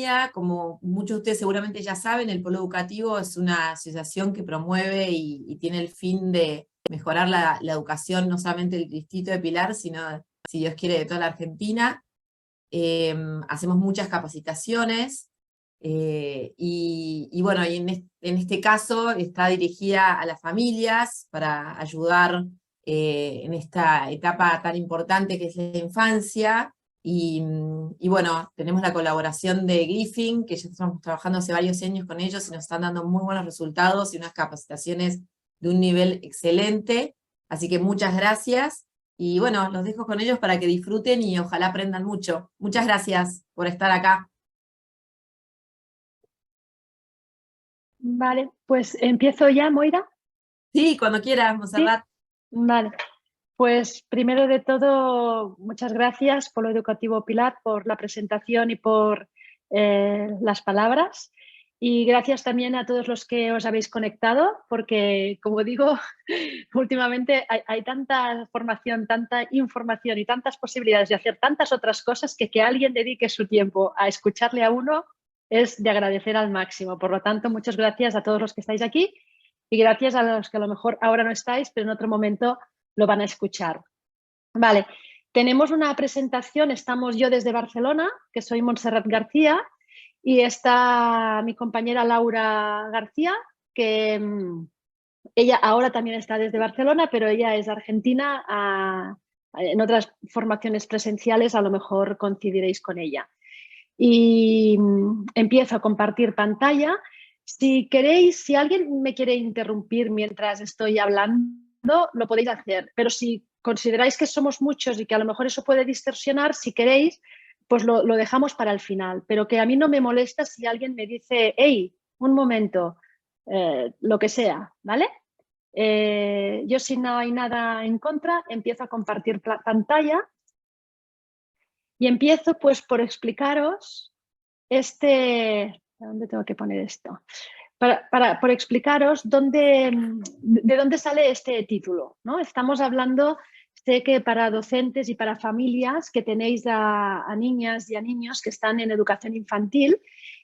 Argentina, como muchos de ustedes seguramente ya saben, el Polo Educativo es una asociación que promueve y tiene el fin de mejorar la educación, no solamente del distrito de Pilar, sino, si Dios quiere, de toda la Argentina. Hacemos muchas capacitaciones, y bueno, en este caso está dirigida a las familias para ayudar en esta etapa tan importante que es la infancia. Y bueno, tenemos la colaboración de Griffin, que ya estamos trabajando hace varios años con ellos y nos están dando muy buenos resultados y unas capacitaciones de un nivel excelente. Así que muchas gracias. Y bueno, los dejo con ellos para que disfruten y ojalá aprendan mucho. Muchas gracias por estar acá. Vale, pues empiezo ya, Moira. Sí, cuando quieras, ¿Sí? Montserrat. Vale. Pues primero de todo, muchas gracias, Polo Educativo Pilar, por la presentación y por las palabras. Y gracias también a todos los que os habéis conectado, porque, como digo, últimamente hay tanta formación, tanta información y tantas posibilidades de hacer tantas otras cosas que alguien dedique su tiempo a escucharle a uno es de agradecer al máximo. Por lo tanto, muchas gracias a todos los que estáis aquí y gracias a los que a lo mejor ahora no estáis, pero en otro momento lo van a escuchar. Vale, tenemos una presentación, estamos yo desde Barcelona, que soy Montserrat García, y está mi compañera Laura García, que ella ahora también está desde Barcelona, pero ella es argentina. En otras formaciones presenciales a lo mejor coincidiréis con ella. Y empiezo a compartir pantalla. Si queréis, si alguien me quiere interrumpir mientras estoy hablando, lo podéis hacer, pero si consideráis que somos muchos y que a lo mejor eso puede distorsionar, si queréis, pues lo dejamos para el final, pero que a mí no me molesta si alguien me dice, hey, un momento, lo que sea, ¿vale? Yo, si no hay nada en contra, empiezo a compartir pantalla y empiezo pues por explicaros ¿dónde tengo que poner esto? Por explicaros de dónde sale este título, ¿no? Estamos hablando, sé que para docentes y para familias que tenéis a niñas y a niños que están en educación infantil,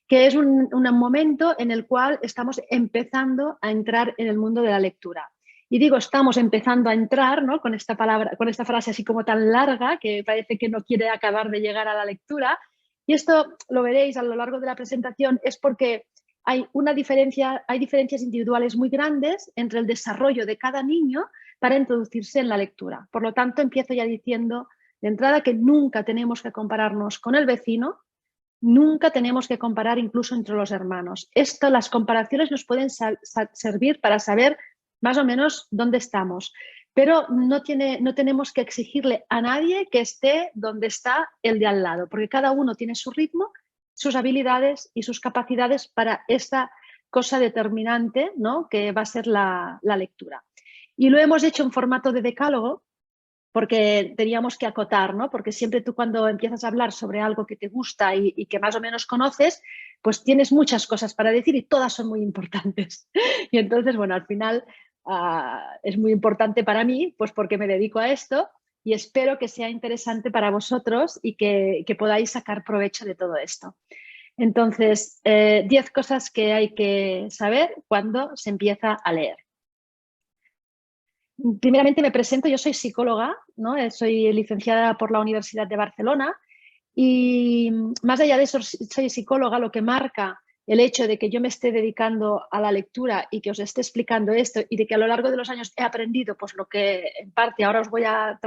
que es un momento en el cual estamos empezando a entrar en el mundo de la lectura. Y digo, estamos empezando a entrar, ¿no? Con esta palabra, con esta frase así como tan larga que parece que no quiere acabar de llegar a la lectura. Y esto lo veréis a lo largo de la presentación, es porque hay diferencias individuales muy grandes entre el desarrollo de cada niño para introducirse en la lectura. Por lo tanto, empiezo ya diciendo de entrada que nunca tenemos que compararnos con el vecino, nunca tenemos que comparar incluso entre los hermanos. Las comparaciones nos pueden servir para saber más o menos dónde estamos, pero no tenemos que exigirle a nadie que esté donde está el de al lado, porque cada uno tiene su ritmo, sus habilidades y sus capacidades para esta cosa determinante, ¿no? Que va a ser la lectura. Y lo hemos hecho en formato de decálogo, porque teníamos que acotar, ¿no? Porque siempre tú, cuando empiezas a hablar sobre algo que te gusta y que más o menos conoces, pues tienes muchas cosas para decir y todas son muy importantes. Y entonces, bueno, al final es muy importante para mí, pues porque me dedico a esto, y espero que sea interesante para vosotros y que podáis sacar provecho de todo esto. Entonces, 10 cosas que hay que saber cuando se empieza a leer. Primeramente me presento, yo soy psicóloga, ¿no? Soy licenciada por la Universidad de Barcelona, y más allá de eso soy psicóloga. Lo que marca el hecho de que yo me esté dedicando a la lectura y que os esté explicando esto, y de que a lo largo de los años he aprendido pues lo que en parte ahora os voy a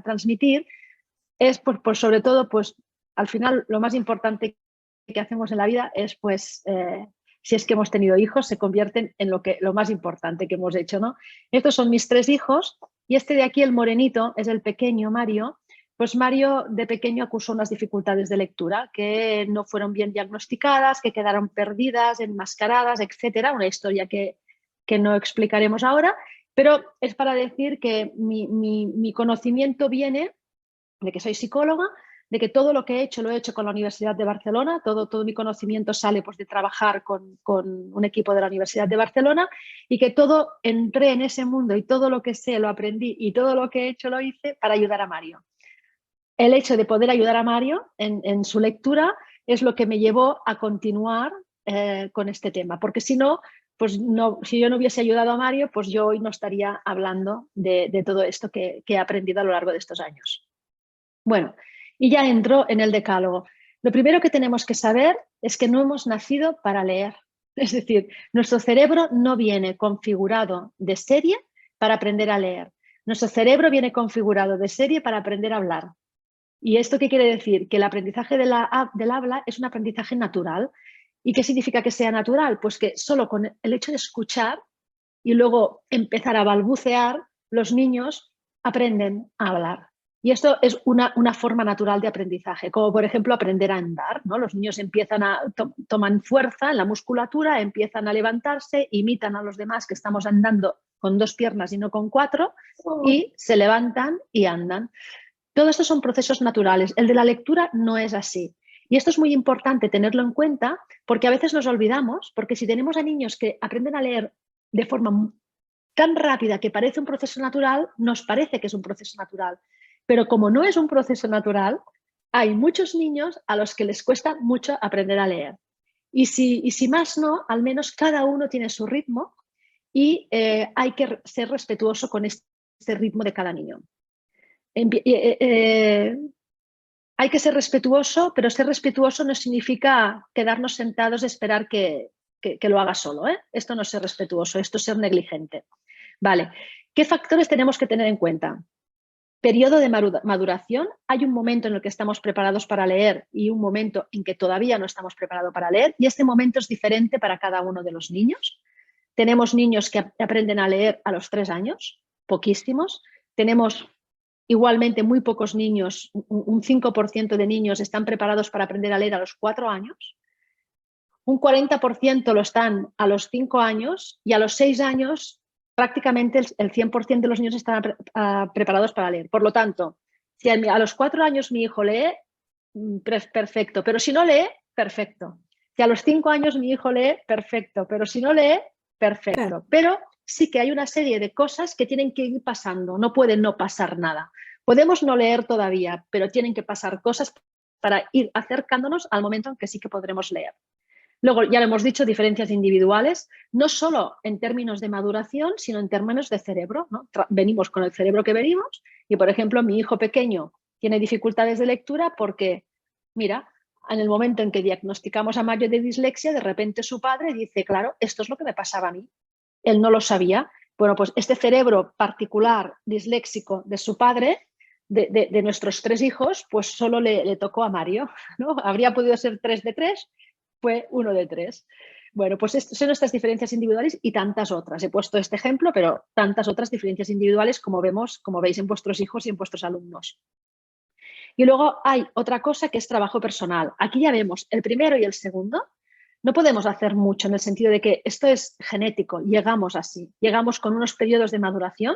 transmitir, es por sobre todo, pues al final lo más importante que hacemos en la vida es pues si es que hemos tenido hijos, se convierten en lo más importante que hemos hecho, ¿no? Estos son mis 3 hijos, y este de aquí, el morenito, es el pequeño Mario. Pues Mario de pequeño acusó unas dificultades de lectura que no fueron bien diagnosticadas, que quedaron perdidas, enmascaradas, etcétera. Una historia que no explicaremos ahora, pero es para decir que mi conocimiento viene de que soy psicóloga, de que todo lo que he hecho lo he hecho con la Universidad de Barcelona, todo mi conocimiento sale pues de trabajar con un equipo de la Universidad de Barcelona, y que entré en ese mundo y todo lo que sé lo aprendí y todo lo que he hecho lo hice para ayudar a Mario. El hecho de poder ayudar a Mario en su lectura es lo que me llevó a continuar con este tema, porque si no, pues no, si yo no hubiese ayudado a Mario, pues yo hoy no estaría hablando de todo esto que he aprendido a lo largo de estos años. Bueno, y ya entro en el decálogo. Lo primero que tenemos que saber es que no hemos nacido para leer. Es decir, nuestro cerebro no viene configurado de serie para aprender a leer. Nuestro cerebro viene configurado de serie para aprender a hablar. ¿Y esto qué quiere decir? Que el aprendizaje del habla es un aprendizaje natural. ¿Y qué significa que sea natural? Pues que solo con el hecho de escuchar y luego empezar a balbucear, los niños aprenden a hablar. Y esto es una forma natural de aprendizaje, como por ejemplo aprender a andar, ¿no? Los niños empiezan toman fuerza en la musculatura, empiezan a levantarse, imitan a los demás que estamos andando con 2 piernas y no con 4, y se levantan y andan. Todos estos son procesos naturales. El de la lectura no es así. Y esto es muy importante tenerlo en cuenta porque a veces nos olvidamos, porque si tenemos a niños que aprenden a leer de forma tan rápida que parece un proceso natural, nos parece que es un proceso natural. Pero como no es un proceso natural, hay muchos niños a los que les cuesta mucho aprender a leer. Y si más no, al menos cada uno tiene su ritmo y hay que ser respetuoso con este ritmo de cada niño. Hay que ser respetuoso, pero ser respetuoso no significa quedarnos sentados y esperar que lo haga solo, ¿eh? Esto no es ser respetuoso, esto es ser negligente. Vale, ¿qué factores tenemos que tener en cuenta? Periodo de maduración. Hay un momento en el que estamos preparados para leer y un momento en que todavía no estamos preparados para leer, y este momento es diferente para cada uno de los niños. Tenemos niños que aprenden a leer a los 3 años, poquísimos. Tenemos igualmente muy pocos niños, un 5% de niños están preparados para aprender a leer a los 4 años. Un 40% lo están a los 5 años y a los 6 años prácticamente el 100% de los niños están preparados para leer. Por lo tanto, si a los 4 años mi hijo lee, perfecto, pero si no lee, perfecto. Si a los 5 años mi hijo lee, perfecto, pero si no lee, perfecto. Claro. Pero sí que hay una serie de cosas que tienen que ir pasando, no puede no pasar nada. Podemos no leer todavía, pero tienen que pasar cosas para ir acercándonos al momento en que sí que podremos leer. Luego, ya lo hemos dicho, diferencias individuales, no solo en términos de maduración, sino en términos de cerebro, ¿no? Venimos con el cerebro que venimos y, por ejemplo, mi hijo pequeño tiene dificultades de lectura porque, mira, en el momento en que diagnosticamos a Mario de dislexia, de repente su padre dice, claro, esto es lo que me pasaba a mí. Él no lo sabía. Bueno, pues este cerebro particular disléxico de su padre, de nuestros 3 hijos, pues solo le tocó a Mario, ¿no? Habría podido ser 3 de 3, fue 1 de 3. Bueno, pues son estas diferencias individuales y tantas otras. He puesto este ejemplo, pero tantas otras diferencias individuales como veis en vuestros hijos y en vuestros alumnos. Y luego hay otra cosa que es trabajo personal. Aquí ya vemos el primero y el segundo. No podemos hacer mucho en el sentido de que esto es genético, llegamos así, llegamos con unos periodos de maduración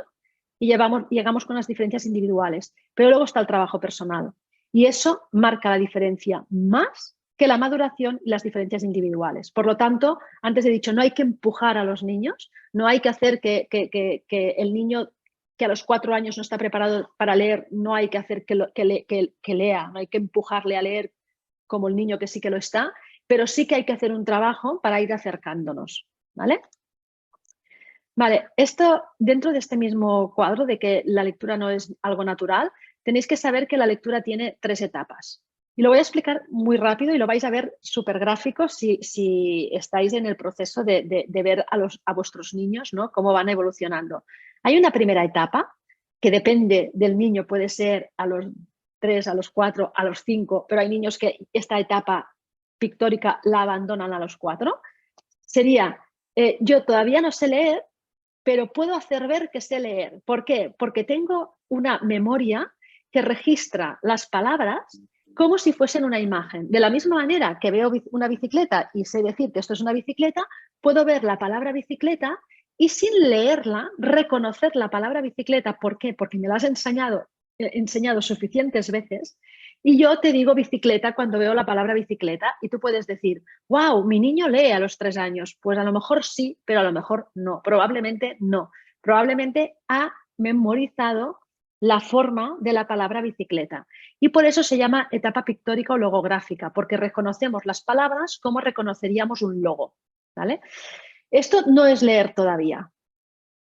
y llegamos con las diferencias individuales, pero luego está el trabajo personal y eso marca la diferencia más que la maduración y las diferencias individuales. Por lo tanto, antes he dicho, no hay que empujar a los niños, no hay que hacer que el niño que a los 4 años no está preparado para leer, no hay que hacer que lea, no hay que empujarle a leer como el niño que sí que lo está, pero sí que hay que hacer un trabajo para ir acercándonos, ¿vale? Vale, esto dentro de este mismo cuadro de que la lectura no es algo natural, tenéis que saber que la lectura tiene 3 etapas. Y lo voy a explicar muy rápido y lo vais a ver súper gráfico si estáis en el proceso de ver a vuestros niños, ¿no? Cómo van evolucionando. Hay una primera etapa que depende del niño, puede ser a los 3, a los 4, a los 5, pero hay niños que esta etapa pictórica la abandonan a los 4. Sería, yo todavía no sé leer, pero puedo hacer ver que sé leer. ¿Por qué? Porque tengo una memoria que registra las palabras como si fuesen una imagen. De la misma manera que veo una bicicleta y sé decir que esto es una bicicleta, puedo ver la palabra bicicleta y sin leerla, reconocer la palabra bicicleta. ¿Por qué? Porque me la has enseñado suficientes veces y yo te digo bicicleta cuando veo la palabra bicicleta y tú puedes decir, wow, mi niño lee a los 3 años. Pues a lo mejor sí, pero a lo mejor no. Probablemente no. Probablemente ha memorizado la forma de la palabra bicicleta. Y por eso se llama etapa pictórica o logográfica, porque reconocemos las palabras como reconoceríamos un logo, ¿vale? Esto no es leer todavía.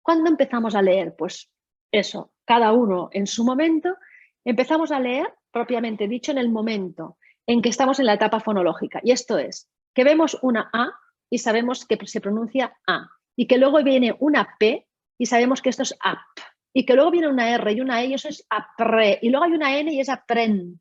¿Cuándo empezamos a leer? Pues eso, cada uno en su momento. Empezamos a leer, propiamente dicho, en el momento en que estamos en la etapa fonológica. Y esto es, que vemos una A y sabemos que se pronuncia A. Y que luego viene una P y sabemos que esto es AP. Y que luego viene una R y una E y eso es apre. Y luego hay una N y es aprend.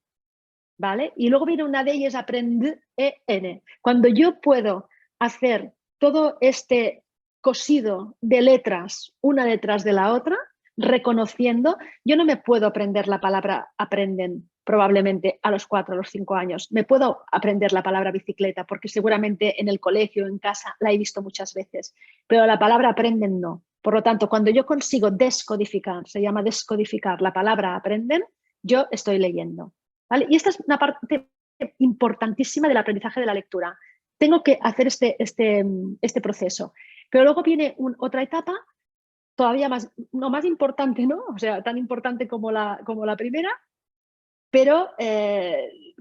¿Vale? Y luego viene una D y es aprend, E-N. Cuando yo puedo hacer todo este cosido de letras una detrás de la otra, reconociendo, yo no me puedo aprender la palabra aprenden probablemente a los 4 o los 5 años. Me puedo aprender la palabra bicicleta porque seguramente en el colegio, en casa, la he visto muchas veces, pero la palabra aprenden no. Por lo tanto, cuando yo consigo descodificar, se llama descodificar la palabra aprenden, yo estoy leyendo. ¿Vale? Y esta es una parte importantísima del aprendizaje de la lectura. Tengo que hacer este proceso. Pero luego viene otra etapa todavía más, no más importante, ¿no? O sea, tan importante como la primera, pero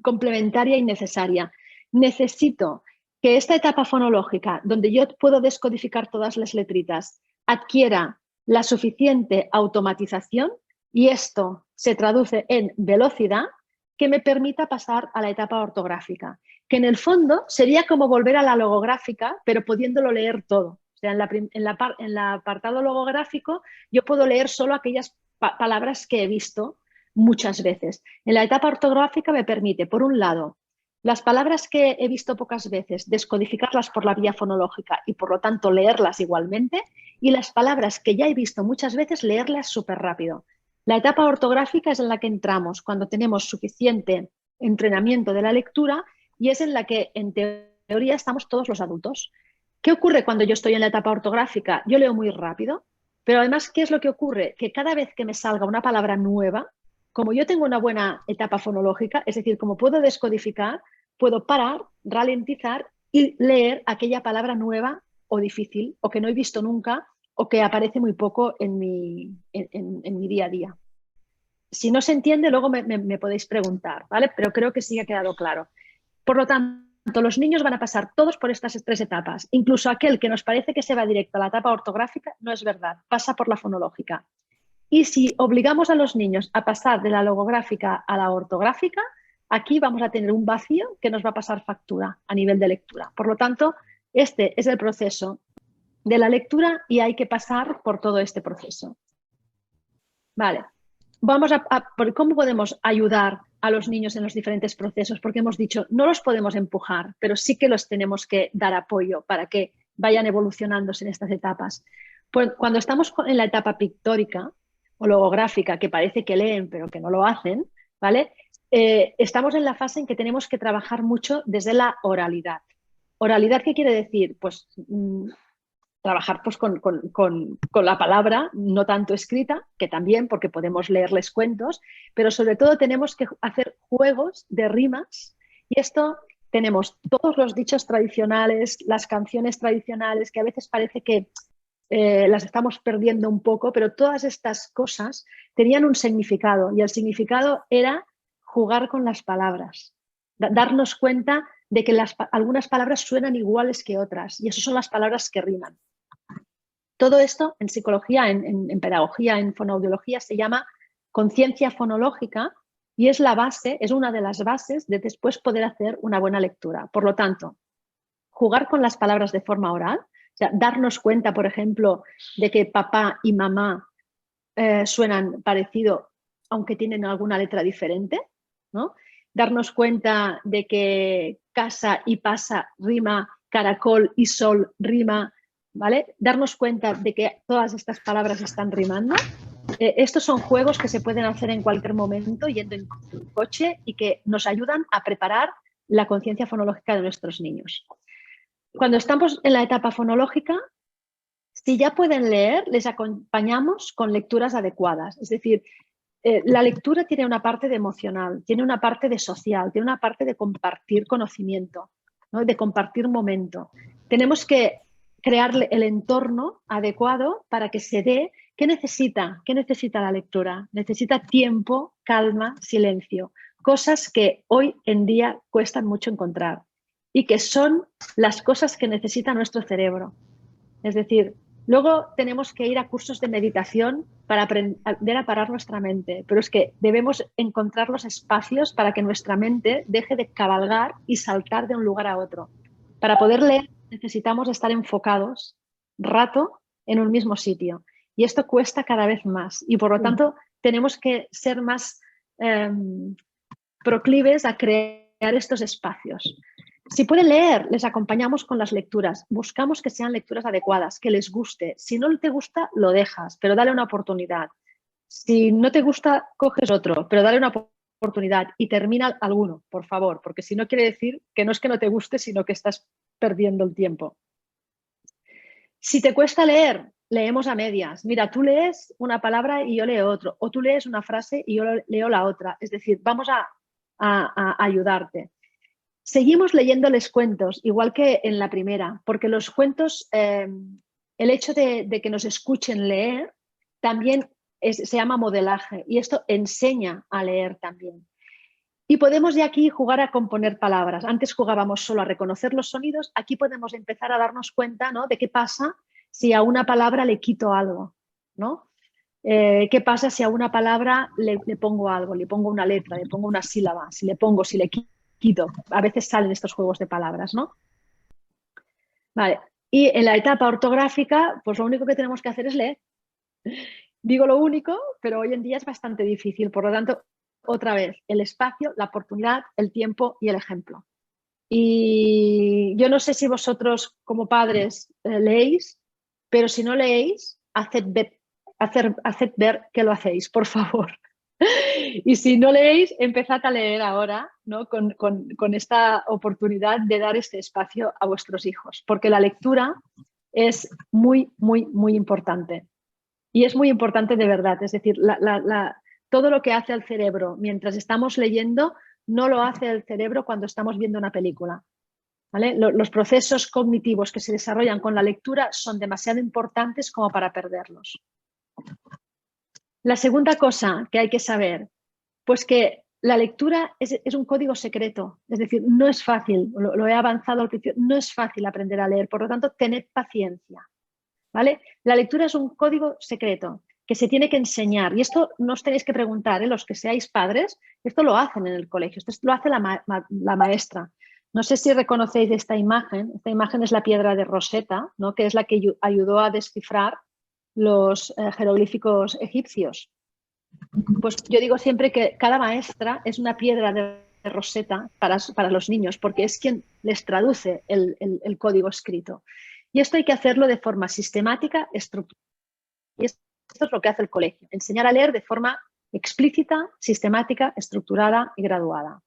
complementaria y necesaria. Necesito que esta etapa fonológica, donde yo puedo descodificar todas las letritas, adquiera la suficiente automatización y esto se traduce en velocidad que me permita pasar a la etapa ortográfica, que en el fondo sería como volver a la logográfica, pero pudiéndolo leer todo. O sea, en el apartado logográfico yo puedo leer solo aquellas palabras que he visto muchas veces. En la etapa ortográfica me permite, por un lado, las palabras que he visto pocas veces, descodificarlas por la vía fonológica y por lo tanto leerlas igualmente, y las palabras que ya he visto muchas veces, leerlas súper rápido. La etapa ortográfica es en la que entramos cuando tenemos suficiente entrenamiento de la lectura y es en la que, en teoría, estamos todos los adultos. ¿Qué ocurre cuando yo estoy en la etapa ortográfica? Yo leo muy rápido, pero además, ¿qué es lo que ocurre? Que cada vez que me salga una palabra nueva, como yo tengo una buena etapa fonológica, es decir, como puedo descodificar, puedo parar, ralentizar y leer aquella palabra nueva o difícil o que no he visto nunca o que aparece muy poco en mi día a día. Si no se entiende, luego me podéis preguntar, ¿vale? Pero creo que sí ha quedado claro. Por lo tanto, los niños van a pasar todos por estas 3 etapas. Incluso aquel que nos parece que se va directo a la etapa ortográfica, no es verdad, pasa por la fonológica. Y si obligamos a los niños a pasar de la logográfica a la ortográfica, aquí vamos a tener un vacío que nos va a pasar factura a nivel de lectura. Por lo tanto, este es el proceso de la lectura y hay que pasar por todo este proceso. Vale, vamos por cómo podemos ayudar a los niños en los diferentes procesos, porque hemos dicho, no los podemos empujar, pero sí que los tenemos que dar apoyo para que vayan evolucionándose en estas etapas. Pues cuando estamos en la etapa pictórica o logográfica, que parece que leen pero que no lo hacen, ¿vale? Estamos en la fase en que tenemos que trabajar mucho desde la oralidad. ¿Oralidad qué quiere decir? Pues trabajar pues, con la palabra, no tanto escrita, que también, porque podemos leerles cuentos, pero sobre todo tenemos que hacer juegos de rimas y esto tenemos todos los dichos tradicionales, las canciones tradicionales, que a veces parece que las estamos perdiendo un poco, pero todas estas cosas tenían un significado y el significado era jugar con las palabras, darnos cuenta de que algunas palabras suenan iguales que otras y esas son las palabras que riman. Todo esto en psicología, en pedagogía, en fonoaudiología se llama conciencia fonológica y es la base, es una de las bases de después poder hacer una buena lectura. Por lo tanto, jugar con las palabras de forma oral, o sea, darnos cuenta, por ejemplo, de que papá y mamá suenan parecido, aunque tienen alguna letra diferente, ¿no? Darnos cuenta de que casa y pasa rima, caracol y sol rima, ¿vale? Darnos cuenta de que todas estas palabras están rimando. Estos son juegos que se pueden hacer en cualquier momento yendo en coche y que nos ayudan a preparar la conciencia fonológica de nuestros niños. Cuando estamos en la etapa fonológica, si ya pueden leer, les acompañamos con lecturas adecuadas. Es decir, la lectura tiene una parte de emocional, tiene una parte de social, tiene una parte de compartir conocimiento, ¿no? De compartir momento. Tenemos que crear el entorno adecuado para que se dé ¿Qué necesita? ¿Qué necesita la lectura? Necesita tiempo, calma, silencio. Cosas que hoy en día cuestan mucho encontrar y que son las cosas que necesita nuestro cerebro. Es decir, luego tenemos que ir a cursos de meditación para aprender a parar nuestra mente, pero es que debemos encontrar los espacios para que nuestra mente deje de cabalgar y saltar de un lugar a otro. Para poder leer necesitamos estar enfocados rato en un mismo sitio y esto cuesta cada vez más y por lo tanto tenemos que ser más proclives a crear estos espacios. Si pueden leer, les acompañamos con las lecturas. Buscamos que sean lecturas adecuadas, que les guste. Si no te gusta, lo dejas, pero dale una oportunidad. Si no te gusta, coges otro, pero dale una oportunidad y termina alguno, por favor, porque si no quiere decir que no es que no te guste, sino que estás perdiendo el tiempo. Si te cuesta leer, leemos a medias. Mira, tú lees una palabra y yo leo otro, o tú lees una frase y yo leo la otra. Es decir, vamos a ayudarte. Seguimos leyéndoles cuentos, igual que en la primera, porque los cuentos, el hecho de que nos escuchen leer, también se llama modelaje y esto enseña a leer también. Y podemos de aquí jugar a componer palabras. Antes jugábamos solo a reconocer los sonidos, aquí podemos empezar a darnos cuenta, ¿no?, de qué pasa si a una palabra le quito algo, ¿no? ¿Qué pasa si a una palabra le pongo algo, le pongo una letra, le pongo una sílaba, si le pongo, si le quito? A veces salen estos juegos de palabras, ¿no? Vale. Y en la etapa ortográfica, pues lo único que tenemos que hacer es leer. Digo lo único, pero hoy en día es bastante difícil. Por lo tanto, otra vez, el espacio, la oportunidad, el tiempo y el ejemplo. Y yo no sé si vosotros como padres leéis, pero si no leéis, haced ver que lo hacéis, por favor. Y si no leéis, empezad a leer ahora, ¿no?, con esta oportunidad de dar este espacio a vuestros hijos, porque la lectura es muy, muy, muy importante. Y es muy importante de verdad, es decir, todo lo que hace el cerebro mientras estamos leyendo no lo hace el cerebro cuando estamos viendo una película. ¿Vale? Los procesos cognitivos que se desarrollan con la lectura son demasiado importantes como para perderlos. La segunda cosa que hay que saber, pues que la lectura es un código secreto, es decir, no es fácil, lo he avanzado al principio, no es fácil aprender a leer, por lo tanto, tened paciencia. ¿Vale? La lectura es un código secreto que se tiene que enseñar y esto no os tenéis que preguntar, los que seáis padres, esto lo hacen en el colegio, esto lo hace la maestra. No sé si reconocéis esta imagen es la piedra de Rosetta, ¿no?, que es la que ayudó a descifrar los jeroglíficos egipcios. Pues yo digo siempre que cada maestra es una piedra de Rosetta para los niños porque es quien les traduce el código escrito. Y esto hay que hacerlo de forma sistemática, estructurada. Y esto es lo que hace el colegio, enseñar a leer de forma explícita, sistemática, estructurada y graduada.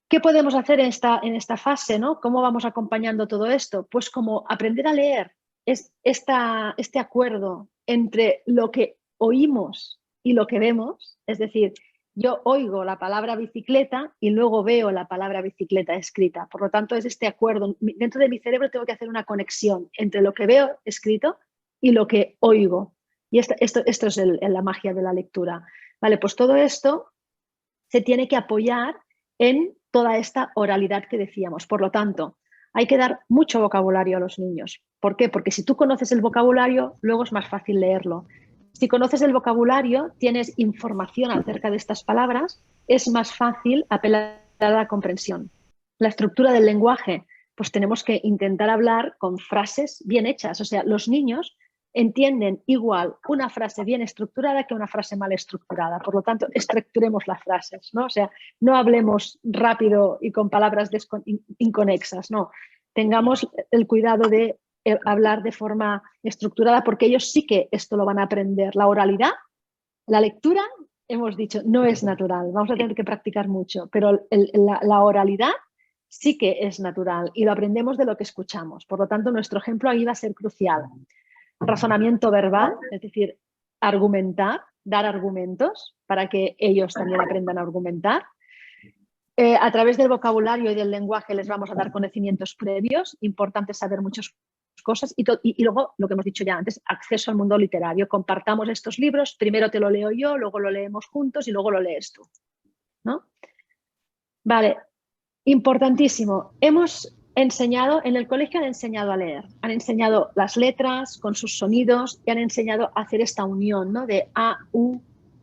¿Qué podemos hacer en esta fase, ¿no? ¿Cómo vamos acompañando todo esto? Pues como aprender a leer es este acuerdo entre lo que oímos y lo que vemos, es decir, yo oigo la palabra bicicleta y luego veo la palabra bicicleta escrita. Por lo tanto, es este acuerdo. Dentro de mi cerebro tengo que hacer una conexión entre lo que veo escrito y lo que oigo. Y esto es la magia de la lectura. Vale, pues todo esto se tiene que apoyar en toda esta oralidad que decíamos. Por lo tanto, hay que dar mucho vocabulario a los niños. ¿Por qué? Porque si tú conoces el vocabulario, luego es más fácil leerlo. Si conoces el vocabulario, tienes información acerca de estas palabras, es más fácil apelar a la comprensión. La estructura del lenguaje, pues tenemos que intentar hablar con frases bien hechas. O sea, los niños entienden igual una frase bien estructurada que una frase mal estructurada. Por lo tanto, estructuremos las frases, ¿no? O sea, no hablemos rápido y con palabras inconexas, no. Tengamos el cuidado de hablar de forma estructurada porque ellos sí que esto lo van a aprender. La oralidad, la lectura, hemos dicho, no es natural. Vamos a tener que practicar mucho, pero la oralidad sí que es natural y lo aprendemos de lo que escuchamos. Por lo tanto, nuestro ejemplo ahí va a ser crucial. Razonamiento verbal, es decir, argumentar, dar argumentos para que ellos también aprendan a argumentar. A través del vocabulario y del lenguaje les vamos a dar conocimientos previos, importante saber muchos cosas y luego, lo que hemos dicho ya antes, acceso al mundo literario. Compartamos estos libros, primero te lo leo yo, luego lo leemos juntos y luego lo lees tú, ¿no? Vale, importantísimo. Hemos enseñado, en el colegio han enseñado a leer, han enseñado las letras con sus sonidos y han enseñado a hacer esta unión, ¿no? De A, U,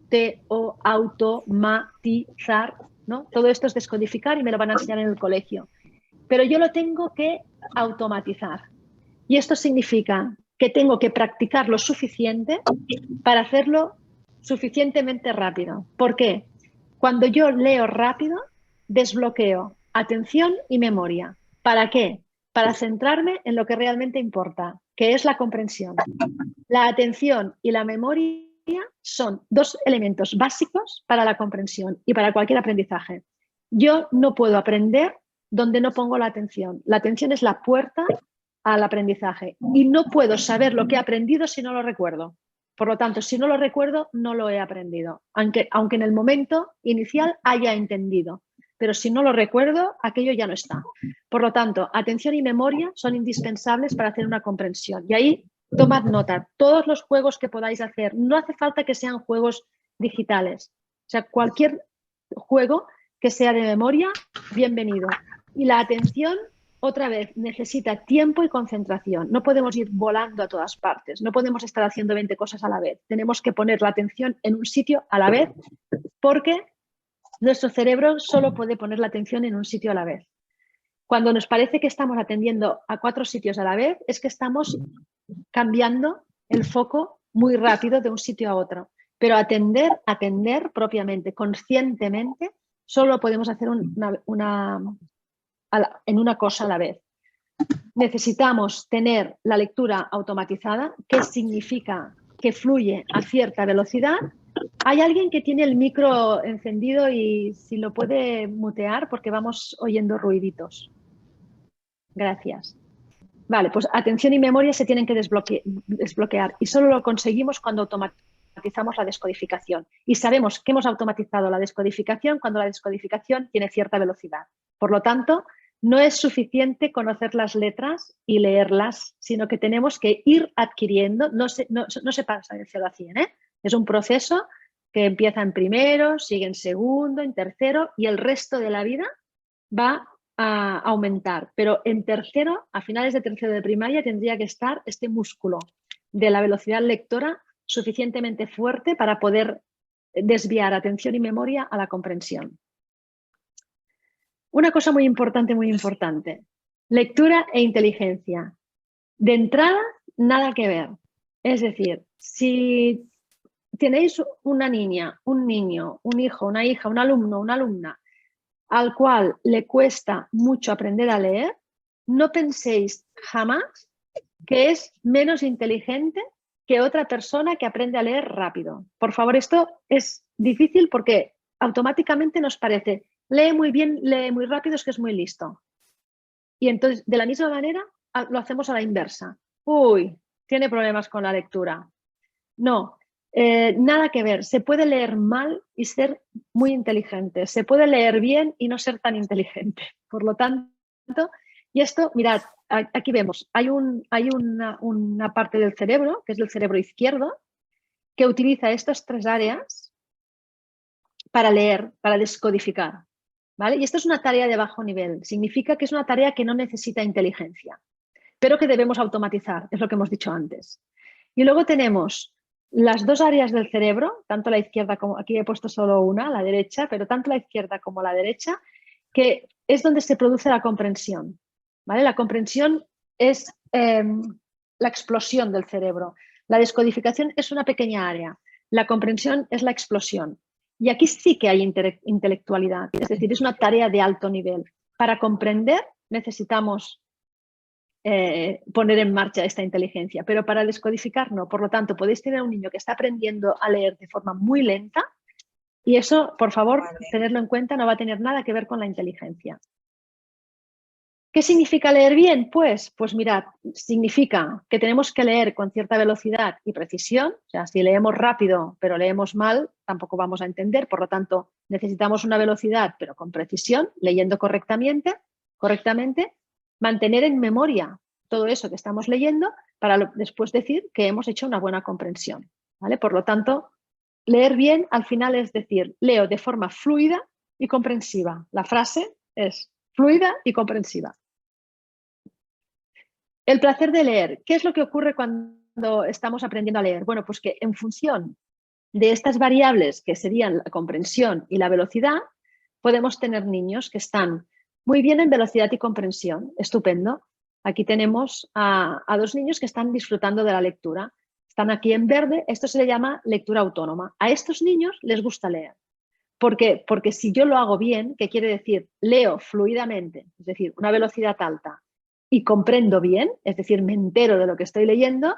T, O, automatizar, ¿no? Todo esto es descodificar y me lo van a enseñar en el colegio. Pero yo lo tengo que automatizar. Y esto significa que tengo que practicar lo suficiente para hacerlo suficientemente rápido. ¿Por qué? Cuando yo leo rápido, desbloqueo atención y memoria. ¿Para qué? Para centrarme en lo que realmente importa, que es la comprensión. La atención y la memoria son dos elementos básicos para la comprensión y para cualquier aprendizaje. Yo no puedo aprender donde no pongo la atención. La atención es la puerta al aprendizaje y no puedo saber lo que he aprendido si no lo recuerdo. Por lo tanto, si no lo recuerdo, no lo he aprendido, aunque en el momento inicial haya entendido. Pero si no lo recuerdo, aquello ya no está. Por lo tanto, atención y memoria son indispensables para hacer una comprensión. Y ahí tomad nota, todos los juegos que podáis hacer, no hace falta que sean juegos digitales. O sea, cualquier juego que sea de memoria, bienvenido. Y la atención, otra vez, necesita tiempo y concentración. No podemos ir volando a todas partes, no podemos estar haciendo 20 cosas a la vez. Tenemos que poner la atención en un sitio a la vez porque nuestro cerebro solo puede poner la atención en un sitio a la vez. Cuando nos parece que estamos atendiendo a 4 sitios a la vez, es que estamos cambiando el foco muy rápido de un sitio a otro. Pero atender propiamente, conscientemente, solo podemos hacer en una cosa a la vez. Necesitamos tener la lectura automatizada, que significa que fluye a cierta velocidad. Hay alguien que tiene el micro encendido y si lo puede mutear porque vamos oyendo ruiditos. Gracias. Vale, pues atención y memoria se tienen que desbloquear y solo lo conseguimos cuando automatizamos la descodificación. Y sabemos que hemos automatizado la descodificación cuando la descodificación tiene cierta velocidad. Por lo tanto, no es suficiente conocer las letras y leerlas, sino que tenemos que ir adquiriendo, no se pasa de 0 a 100, ¿eh? Es un proceso que empieza en primero, sigue en segundo, en tercero y el resto de la vida va a aumentar. Pero en tercero, a finales de tercero de primaria, tendría que estar este músculo de la velocidad lectora suficientemente fuerte para poder desviar atención y memoria a la comprensión. Una cosa muy importante, lectura e inteligencia. De entrada, nada que ver. Es decir, si tenéis una niña, un niño, un hijo, una hija, un alumno, una alumna, al cual le cuesta mucho aprender a leer, no penséis jamás que es menos inteligente que otra persona que aprende a leer rápido. Por favor, esto es difícil porque automáticamente nos parece, lee muy bien, lee muy rápido, es que es muy listo. Y entonces, de la misma manera, lo hacemos a la inversa. Uy, tiene problemas con la lectura. No, nada que ver. Se puede leer mal y ser muy inteligente. Se puede leer bien y no ser tan inteligente. Por lo tanto, y esto, mirad, aquí vemos, hay una parte del cerebro, que es el cerebro izquierdo, que utiliza estas 3 áreas para leer, para descodificar. ¿Vale? Y esto es una tarea de bajo nivel. Significa que es una tarea que no necesita inteligencia, pero que debemos automatizar, es lo que hemos dicho antes. Y luego tenemos las 2 áreas del cerebro, tanto la izquierda como, aquí he puesto solo una, la derecha, pero tanto la izquierda como la derecha, que es donde se produce la comprensión. ¿Vale? La comprensión es la explosión del cerebro. La descodificación es una pequeña área. La comprensión es la explosión. Y aquí sí que hay intelectualidad, es decir, es una tarea de alto nivel. Para comprender necesitamos poner en marcha esta inteligencia, pero para descodificar no. Por lo tanto, podéis tener un niño que está aprendiendo a leer de forma muy lenta y eso, por favor, tenerlo en cuenta, no va a tener nada que ver con la inteligencia. ¿Qué significa leer bien? Pues mirad, significa que tenemos que leer con cierta velocidad y precisión. O sea, si leemos rápido pero leemos mal, tampoco vamos a entender. Por lo tanto, necesitamos una velocidad pero con precisión, leyendo correctamente. Mantener en memoria. todo eso que estamos leyendo para después decir que hemos hecho una buena comprensión, ¿vale? Por lo tanto, leer bien al final es decir, leo de forma fluida y comprensiva. La frase es fluida y comprensiva. El placer de leer. ¿Qué es lo que ocurre cuando estamos aprendiendo a leer? Bueno, pues que en función de estas variables que serían la comprensión y la velocidad, podemos tener niños que están muy bien en velocidad y comprensión. Estupendo. Aquí tenemos a 2 niños que están disfrutando de la lectura. Están aquí en verde. Esto se le llama lectura autónoma. A estos niños les gusta leer. ¿Por qué? Porque si yo lo hago bien, ¿qué quiere decir? Leo fluidamente, es decir, una velocidad alta, y comprendo bien, es decir, me entero de lo que estoy leyendo,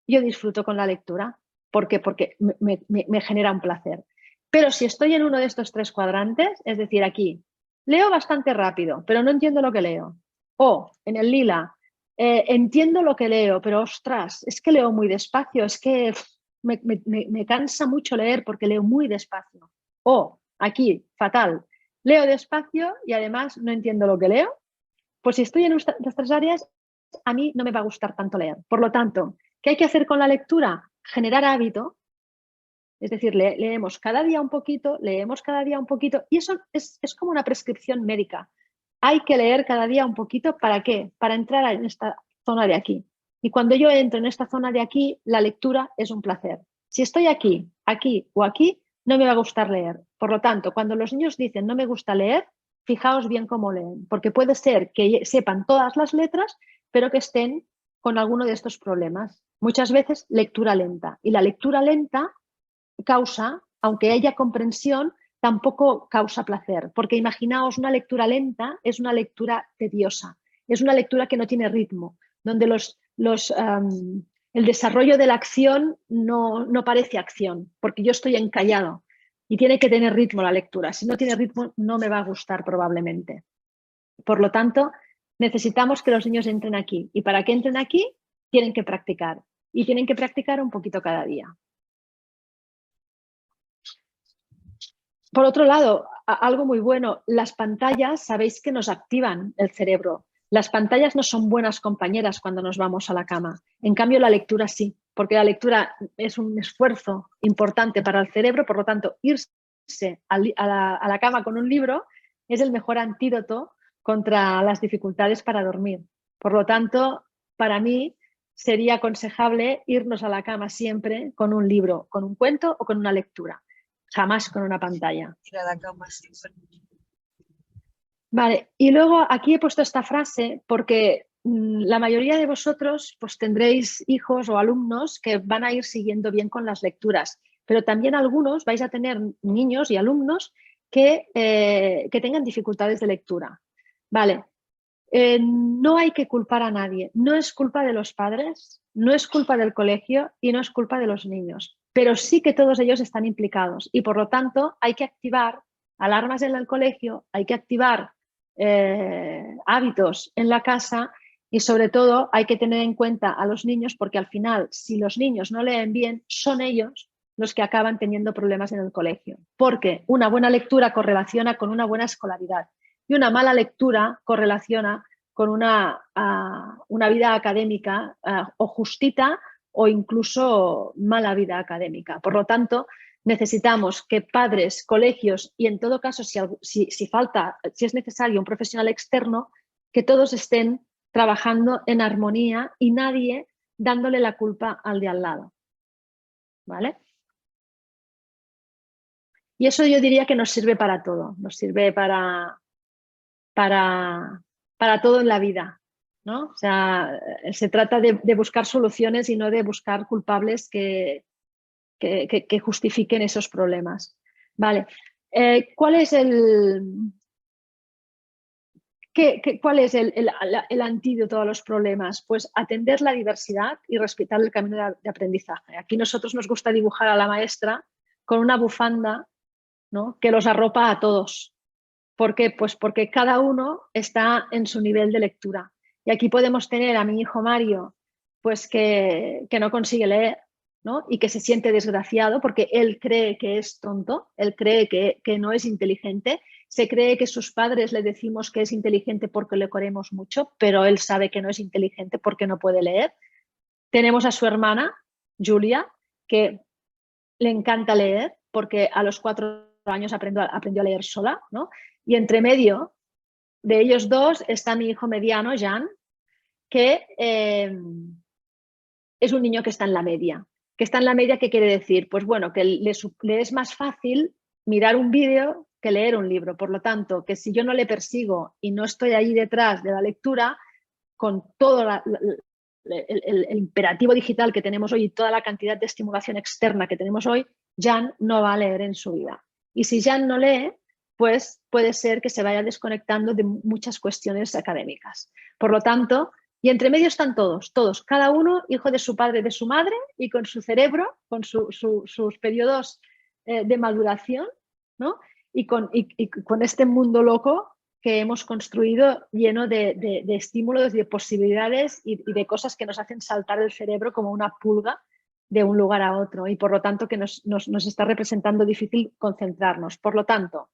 yo disfruto con la lectura. ¿Por qué? Porque me genera un placer. Pero si estoy en uno de estos 3 cuadrantes, es decir, aquí, leo bastante rápido, pero no entiendo lo que leo. O en el lila, entiendo lo que leo, pero ostras, es que leo muy despacio, es que me cansa mucho leer porque leo muy despacio. O aquí, fatal, leo despacio y además no entiendo lo que leo. Pues si estoy en estas 3 áreas, a mí no me va a gustar tanto leer. Por lo tanto, ¿qué hay que hacer con la lectura? Generar hábito. Es decir, leemos cada día un poquito, leemos cada día un poquito, y eso es como una prescripción médica. Hay que leer cada día un poquito, ¿para qué? Para entrar en esta zona de aquí. Y cuando yo entro en esta zona de aquí, la lectura es un placer. Si estoy aquí, aquí o aquí, no me va a gustar leer. Por lo tanto, cuando los niños dicen no me gusta leer, fijaos bien cómo leen, porque puede ser que sepan todas las letras, pero que estén con alguno de estos problemas. Muchas veces lectura lenta. Y la lectura lenta causa, aunque haya comprensión, tampoco causa placer, porque imaginaos una lectura lenta, es una lectura tediosa, es una lectura que no tiene ritmo, donde el desarrollo de la acción no parece acción, porque yo estoy encallado y tiene que tener ritmo la lectura. Si no tiene ritmo, no me va a gustar probablemente. Por lo tanto, necesitamos que los niños entren aquí, y para que entren aquí, tienen que practicar, y tienen que practicar un poquito cada día. Por otro lado, algo muy bueno, las pantallas, sabéis que nos activan el cerebro. Las pantallas no son buenas compañeras cuando nos vamos a la cama. En cambio, la lectura sí, porque la lectura es un esfuerzo importante para el cerebro, por lo tanto, irse a la cama con un libro es el mejor antídoto contra las dificultades para dormir. Por lo tanto, para mí sería aconsejable irnos a la cama siempre con un libro, con un cuento o con una lectura. Jamás con una pantalla. Vale, y luego aquí he puesto esta frase porque la mayoría de vosotros pues tendréis hijos o alumnos que van a ir siguiendo bien con las lecturas, pero también algunos vais a tener niños y alumnos que tengan dificultades de lectura. Vale, no hay que culpar a nadie, no es culpa de los padres, no es culpa del colegio y no es culpa de los niños. Pero sí que todos ellos están implicados y por lo tanto hay que activar alarmas en el colegio, hay que activar hábitos en la casa y sobre todo hay que tener en cuenta a los niños porque al final si los niños no leen bien son ellos los que acaban teniendo problemas en el colegio porque una buena lectura correlaciona con una buena escolaridad y una mala lectura correlaciona con una vida académica o justita o incluso mala vida académica. Por lo tanto, necesitamos que padres, colegios y en todo caso, si es necesario un profesional externo, que todos estén trabajando en armonía y nadie dándole la culpa al de al lado. ¿Vale? Y eso yo diría que nos sirve para todo, nos sirve para todo en la vida, ¿no? O sea, se trata de buscar soluciones y no de buscar culpables que justifiquen esos problemas. Vale. ¿Cuál es el antídoto a los problemas? Pues atender la diversidad y respetar el camino de aprendizaje. Aquí nosotros nos gusta dibujar a la maestra con una bufanda, ¿no?, que los arropa a todos. ¿Por qué? Pues porque cada uno está en su nivel de lectura. Y aquí podemos tener a mi hijo Mario, pues que no consigue leer, ¿no? Y que se siente desgraciado porque él cree que es tonto, él cree que no es inteligente se cree que sus padres le decimos que es inteligente porque le queremos mucho, pero él sabe que no es inteligente porque no puede leer. Tenemos a su hermana, Julia, que le encanta leer porque a los 4 años aprendió a leer sola, ¿no? Y entre medio de ellos dos está mi hijo mediano, Jan, que es un niño que está en la media. Que está en la media, ¿qué quiere decir? Pues bueno, que le es más fácil mirar un vídeo que leer un libro. Por lo tanto, que si yo no le persigo y no estoy ahí detrás de la lectura, con todo el imperativo digital que tenemos hoy y toda la cantidad de estimulación externa que tenemos hoy, Jan no va a leer en su vida. Y si Jan no lee, pues puede ser que se vaya desconectando de muchas cuestiones académicas. Por lo tanto, y entre medio están todos, cada uno hijo de su padre, de su madre, y con su cerebro, con sus periodos de maduración, ¿no? Y con este mundo loco que hemos construido lleno de estímulos, de posibilidades y de cosas que nos hacen saltar el cerebro como una pulga de un lugar a otro, y por lo tanto que nos está representando difícil concentrarnos. Por lo tanto,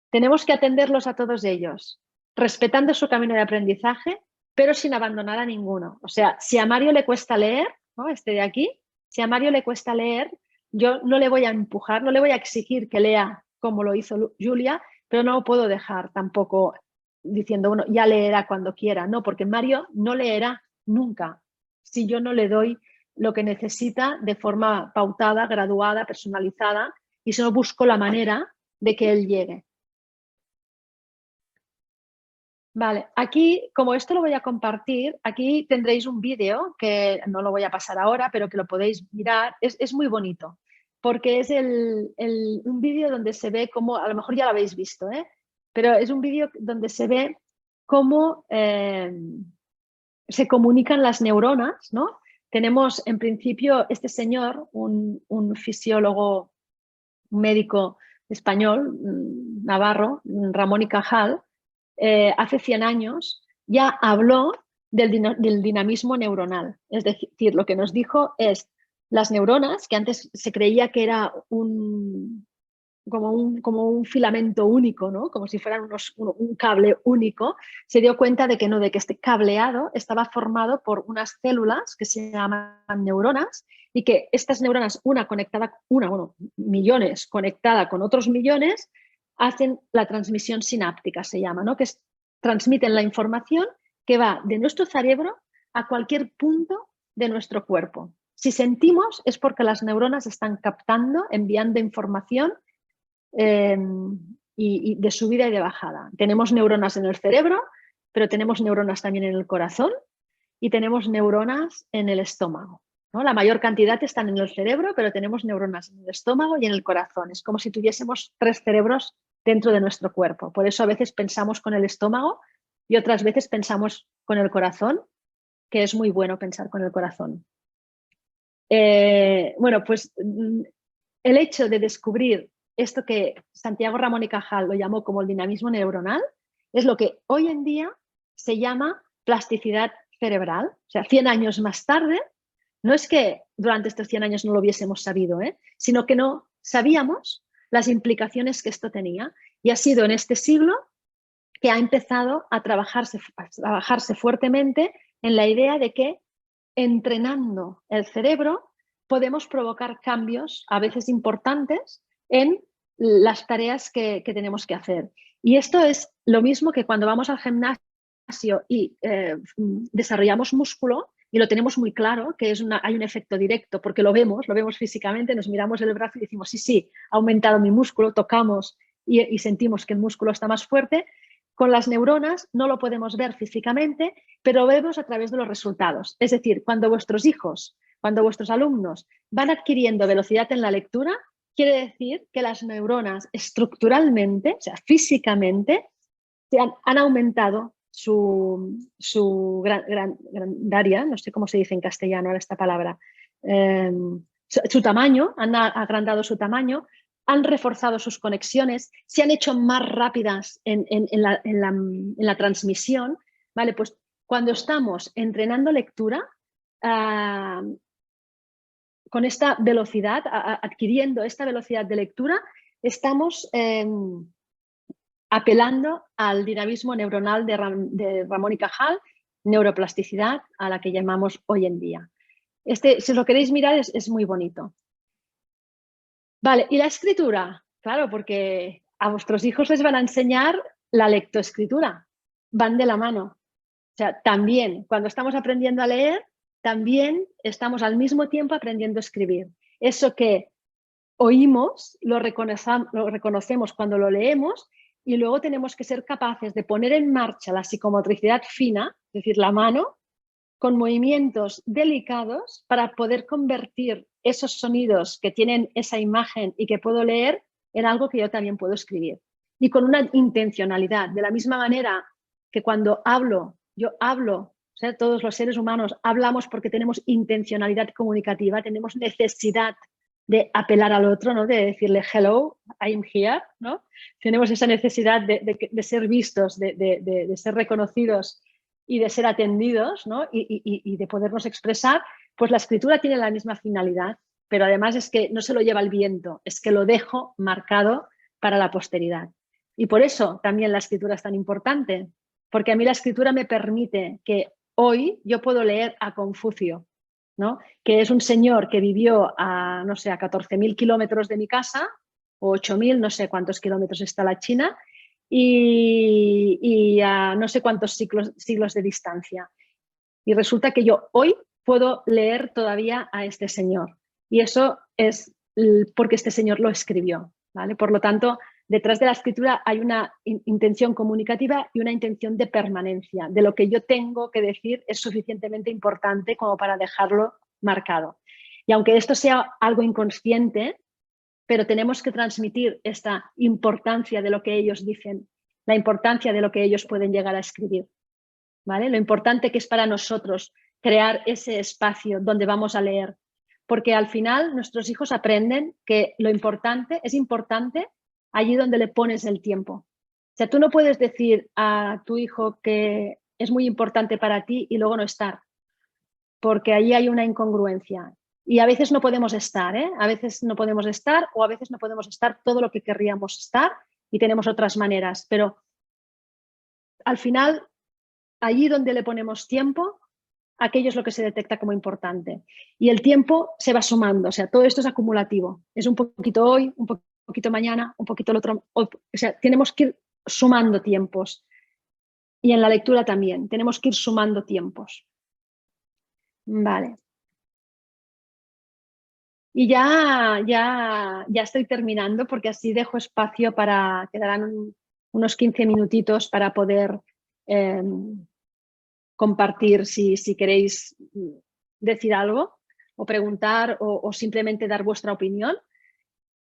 tenemos que atenderlos a todos ellos, respetando su camino de aprendizaje, pero sin abandonar a ninguno. O sea, si a Mario le cuesta leer, ¿no? Este de aquí, si a Mario le cuesta leer, yo no le voy a empujar, no le voy a exigir que lea como lo hizo Julia, pero no lo puedo dejar tampoco diciendo, bueno, ya leerá cuando quiera. No, porque Mario no leerá nunca si yo no le doy lo que necesita de forma pautada, graduada, personalizada, y si no busco la manera de que él llegue. Vale, aquí, como esto lo voy a compartir, aquí tendréis un vídeo que no lo voy a pasar ahora, pero que lo podéis mirar. Es muy bonito, porque es un vídeo donde se ve cómo, a lo mejor ya lo habéis visto, pero es un vídeo donde se ve cómo se comunican las neuronas, ¿no? Tenemos, en principio, este señor, un fisiólogo, un médico español, navarro, Ramón y Cajal, hace 100 años ya habló del dinamismo neuronal. Es decir, lo que nos dijo es las neuronas, que antes se creía que era como un filamento único, ¿no? Como si fueran un cable único, se dio cuenta de que no, de que este cableado estaba formado por unas células que se llaman neuronas, y que estas neuronas, millones conectada con otros millones, hacen la transmisión sináptica, se llama, ¿no? Que transmiten la información que va de nuestro cerebro a cualquier punto de nuestro cuerpo. Si sentimos es porque las neuronas están captando, enviando información y de subida y de bajada. Tenemos neuronas en el cerebro, pero tenemos neuronas también en el corazón y tenemos neuronas en el estómago, ¿no? La mayor cantidad están en el cerebro, pero tenemos neuronas en el estómago y en el corazón. Es como si tuviésemos 3 cerebros dentro de nuestro cuerpo. Por eso a veces pensamos con el estómago y otras veces pensamos con el corazón, que es muy bueno pensar con el corazón. Bueno, pues el hecho de descubrir esto que Santiago Ramón y Cajal lo llamó como el dinamismo neuronal es lo que hoy en día se llama plasticidad cerebral. O sea, 100 años más tarde, no es que durante estos 100 años no lo hubiésemos sabido, sino que no sabíamos las implicaciones que esto tenía. Y ha sido en este siglo que ha empezado a trabajarse fuertemente en la idea de que entrenando el cerebro podemos provocar cambios, a veces importantes, en las tareas que tenemos que hacer. Y esto es lo mismo que cuando vamos al gimnasio y desarrollamos músculo, y lo tenemos muy claro, que hay un efecto directo, porque lo vemos físicamente, nos miramos el brazo y decimos, sí, ha aumentado mi músculo, tocamos y sentimos que el músculo está más fuerte. Con las neuronas no lo podemos ver físicamente, pero lo vemos a través de los resultados. Es decir, cuando vuestros hijos, cuando vuestros alumnos van adquiriendo velocidad en la lectura, quiere decir que las neuronas estructuralmente, o sea, físicamente, han aumentado su grandaria, no sé cómo se dice en castellano ahora esta palabra, su tamaño, han agrandado su tamaño, han reforzado sus conexiones, se han hecho más rápidas en la transmisión, ¿vale? Pues cuando estamos entrenando lectura, con esta velocidad, adquiriendo esta velocidad de lectura, estamos apelando al dinamismo neuronal de Ramón y Cajal, neuroplasticidad, a la que llamamos hoy en día. Si lo queréis mirar, es muy bonito. Vale, y la escritura, claro, porque a vuestros hijos les van a enseñar la lectoescritura, van de la mano. O sea, también, cuando estamos aprendiendo a leer, también estamos al mismo tiempo aprendiendo a escribir. Eso que oímos, lo reconocemos cuando lo leemos y luego tenemos que ser capaces de poner en marcha la psicomotricidad fina, es decir, la mano, con movimientos delicados para poder convertir esos sonidos que tienen esa imagen y que puedo leer en algo que yo también puedo escribir. Y con una intencionalidad, de la misma manera que cuando hablo, yo hablo, o sea, todos los seres humanos hablamos porque tenemos intencionalidad comunicativa, tenemos necesidad de apelar al otro, ¿no? De decirle hello, I'm here, ¿no? Tenemos esa necesidad de ser vistos, de ser reconocidos y de ser atendidos, ¿no? y de podernos expresar, pues la escritura tiene la misma finalidad, pero además es que no se lo lleva el viento, es que lo dejo marcado para la posteridad. Y por eso también la escritura es tan importante, porque a mí la escritura me permite que hoy yo puedo leer a Confucio, ¿no? Que es un señor que vivió a, no sé, a 14.000 kilómetros de mi casa, o 8.000, no sé cuántos kilómetros está la China, y a no sé cuántos siglos de distancia. Y resulta que yo hoy puedo leer todavía a este señor. Y eso es porque este señor lo escribió, ¿vale? Por lo tanto, detrás de la escritura hay una intención comunicativa y una intención de permanencia. De lo que yo tengo que decir es suficientemente importante como para dejarlo marcado. Y aunque esto sea algo inconsciente, pero tenemos que transmitir esta importancia de lo que ellos dicen, la importancia de lo que ellos pueden llegar a escribir, ¿vale? Lo importante que es para nosotros crear ese espacio donde vamos a leer, porque al final nuestros hijos aprenden que lo importante es importante allí donde le pones el tiempo. O sea, tú no puedes decir a tu hijo que es muy importante para ti y luego no estar, porque ahí hay una incongruencia. Y a veces no podemos estar, ¿eh? A veces no podemos estar o a veces no podemos estar todo lo que querríamos estar y tenemos otras maneras. Pero al final, allí donde le ponemos tiempo, aquello es lo que se detecta como importante. Y el tiempo se va sumando, o sea, todo esto es acumulativo. Es un poquito hoy, un poquito mañana, un poquito el otro. O sea, tenemos que ir sumando tiempos. Y en la lectura también, tenemos que ir sumando tiempos. Vale. Y ya estoy terminando porque así dejo espacio para, quedarán unos 15 minutitos para poder compartir si queréis decir algo o preguntar o simplemente dar vuestra opinión.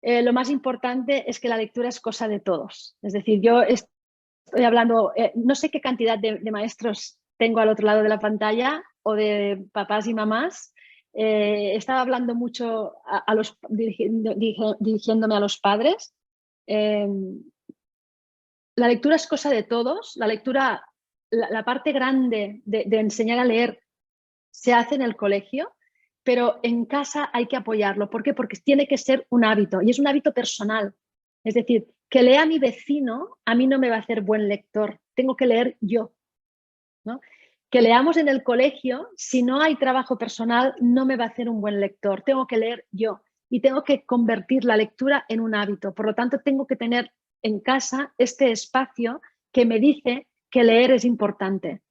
Lo más importante es que la lectura es cosa de todos. Es decir, yo estoy hablando, no sé qué cantidad de maestros tengo al otro lado de la pantalla o de papás y mamás. Estaba hablando mucho dirigiéndome a los padres. La lectura es cosa de todos. La lectura, la parte grande de enseñar a leer se hace en el colegio, pero en casa hay que apoyarlo. ¿Por qué? Porque tiene que ser un hábito y es un hábito personal. Es decir, que lea mi vecino a mí no me va a hacer buen lector. Tengo que leer yo, ¿no? Que leamos en el colegio, si no hay trabajo personal, no me va a hacer un buen lector. Tengo que leer yo y tengo que convertir la lectura en un hábito. Por lo tanto, tengo que tener en casa este espacio que me dice que leer es importante,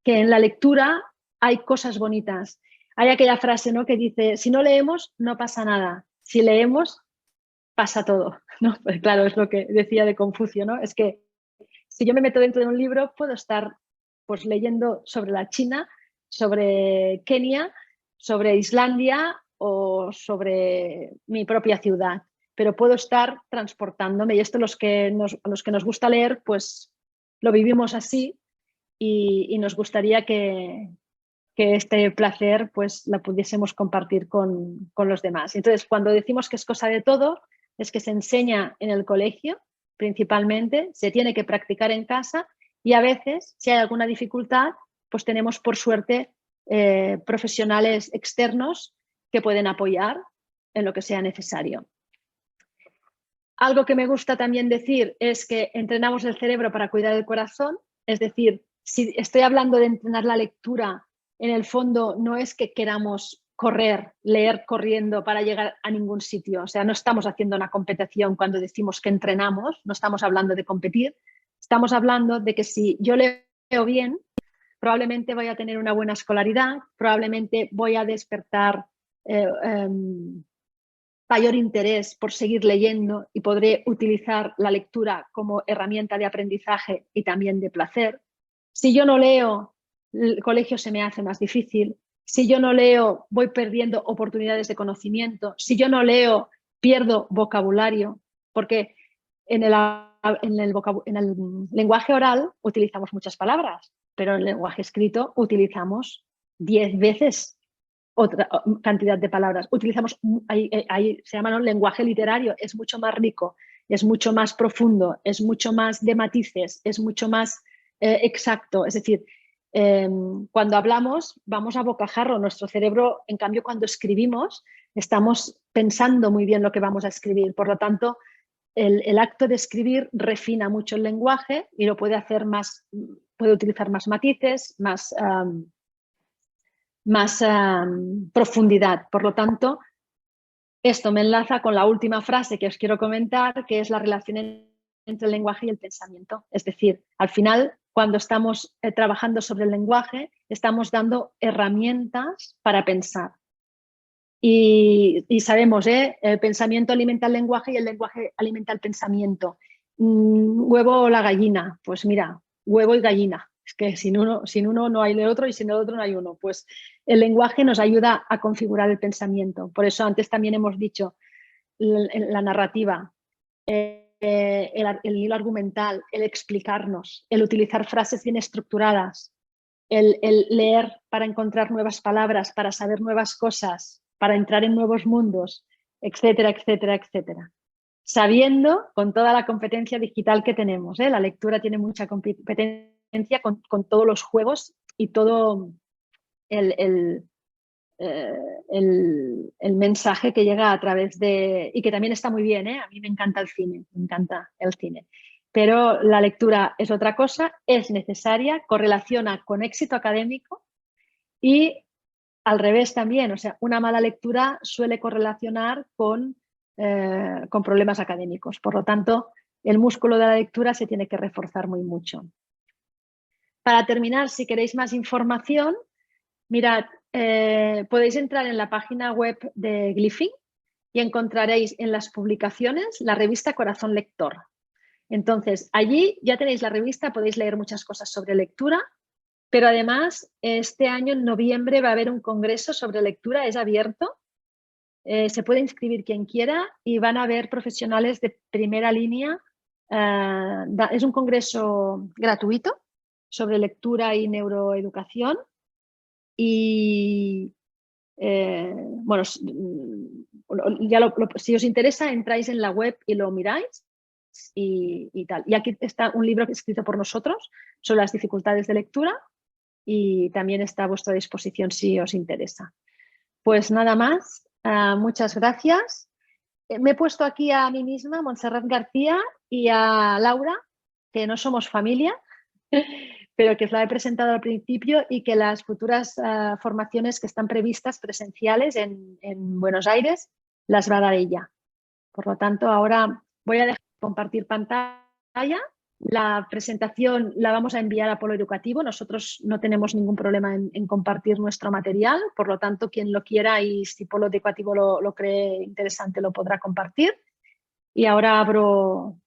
que en la lectura hay cosas bonitas. Hay aquella frase, ¿no?, que dice, si no leemos, no pasa nada. Si leemos, pasa todo, ¿no? Pues claro, es lo que decía de Confucio, ¿no? Es que si yo me meto dentro de un libro, puedo estar pues leyendo sobre la China, sobre Kenia, sobre Islandia o sobre mi propia ciudad, pero puedo estar transportándome y esto a los que nos gusta leer, pues lo vivimos así y nos gustaría que este placer pues la pudiésemos compartir con los demás. Entonces, cuando decimos que es cosa de todo, es que se enseña en el colegio principalmente, se tiene que practicar en casa y a veces, si hay alguna dificultad, pues tenemos por suerte profesionales externos que pueden apoyar en lo que sea necesario. Algo que me gusta también decir es que entrenamos el cerebro para cuidar el corazón, es decir, si estoy hablando de entrenar la lectura, en el fondo no es que queramos correr, leer corriendo para llegar a ningún sitio, o sea, no estamos haciendo una competición cuando decimos que entrenamos, no estamos hablando de competir, estamos hablando de que si yo leo bien, probablemente voy a tener una buena escolaridad, probablemente voy a despertar mayor interés por seguir leyendo y podré utilizar la lectura como herramienta de aprendizaje y también de placer. Si yo no leo, el colegio se me hace más difícil. Si yo no leo, voy perdiendo oportunidades de conocimiento. Si yo no leo, pierdo vocabulario, porque en el lenguaje oral utilizamos muchas palabras, pero en el lenguaje escrito utilizamos 10 veces otra cantidad de palabras. Utilizamos, ahí se llama, ¿no?, lenguaje literario, es mucho más rico, es mucho más profundo, es mucho más de matices, es mucho más exacto. Es decir, cuando hablamos vamos a bocajarro, nuestro cerebro, en cambio, cuando escribimos estamos pensando muy bien lo que vamos a escribir. Por lo tanto, el acto de escribir refina mucho el lenguaje y lo puede hacer más, puede utilizar más matices, más profundidad. Por lo tanto, esto me enlaza con la última frase que os quiero comentar, que es la relación entre el lenguaje y el pensamiento. Es decir, al final, cuando estamos trabajando sobre el lenguaje, estamos dando herramientas para pensar. Y sabemos, el pensamiento alimenta el lenguaje y el lenguaje alimenta el pensamiento. ¿Huevo o la gallina? Pues mira, huevo y gallina. Es que sin uno no hay el otro y sin el otro no hay uno. Pues el lenguaje nos ayuda a configurar el pensamiento. Por eso antes también hemos dicho la narrativa, el hilo argumental, el explicarnos, el utilizar frases bien estructuradas, el leer para encontrar nuevas palabras, para saber nuevas cosas, para entrar en nuevos mundos, etcétera, etcétera, etcétera. Sabiendo, con toda la competencia digital que tenemos, la lectura tiene mucha competencia con todos los juegos y todo el mensaje que llega a través de... Y que también está muy bien, a mí me encanta el cine, me encanta el cine. Pero la lectura es otra cosa, es necesaria, correlaciona con éxito académico y al revés también, o sea, una mala lectura suele correlacionar con problemas académicos. Por lo tanto, el músculo de la lectura se tiene que reforzar muy mucho. Para terminar, si queréis más información, mirad, podéis entrar en la página web de Glyphing y encontraréis en las publicaciones la revista Corazón Lector. Entonces, allí ya tenéis la revista, podéis leer muchas cosas sobre lectura, pero además este año en noviembre va a haber un congreso sobre lectura, es abierto, se puede inscribir quien quiera y van a haber profesionales de primera línea. Es un congreso gratuito sobre lectura y neuroeducación y bueno, ya si os interesa entráis en la web y lo miráis y tal. Y aquí está un libro escrito por nosotros sobre las dificultades de lectura y también está a vuestra disposición si os interesa. Pues nada más, muchas gracias. Me he puesto aquí a mí misma, Montserrat García, y a Laura, que no somos familia, pero que os la he presentado al principio y que las futuras formaciones que están previstas presenciales en Buenos Aires las va a dar ella. Por lo tanto, ahora voy a dejar de compartir pantalla. La presentación la vamos a enviar a Polo Educativo. Nosotros no tenemos ningún problema en compartir nuestro material. Por lo tanto, quien lo quiera y si Polo Educativo lo cree interesante lo podrá compartir. Y ahora abro...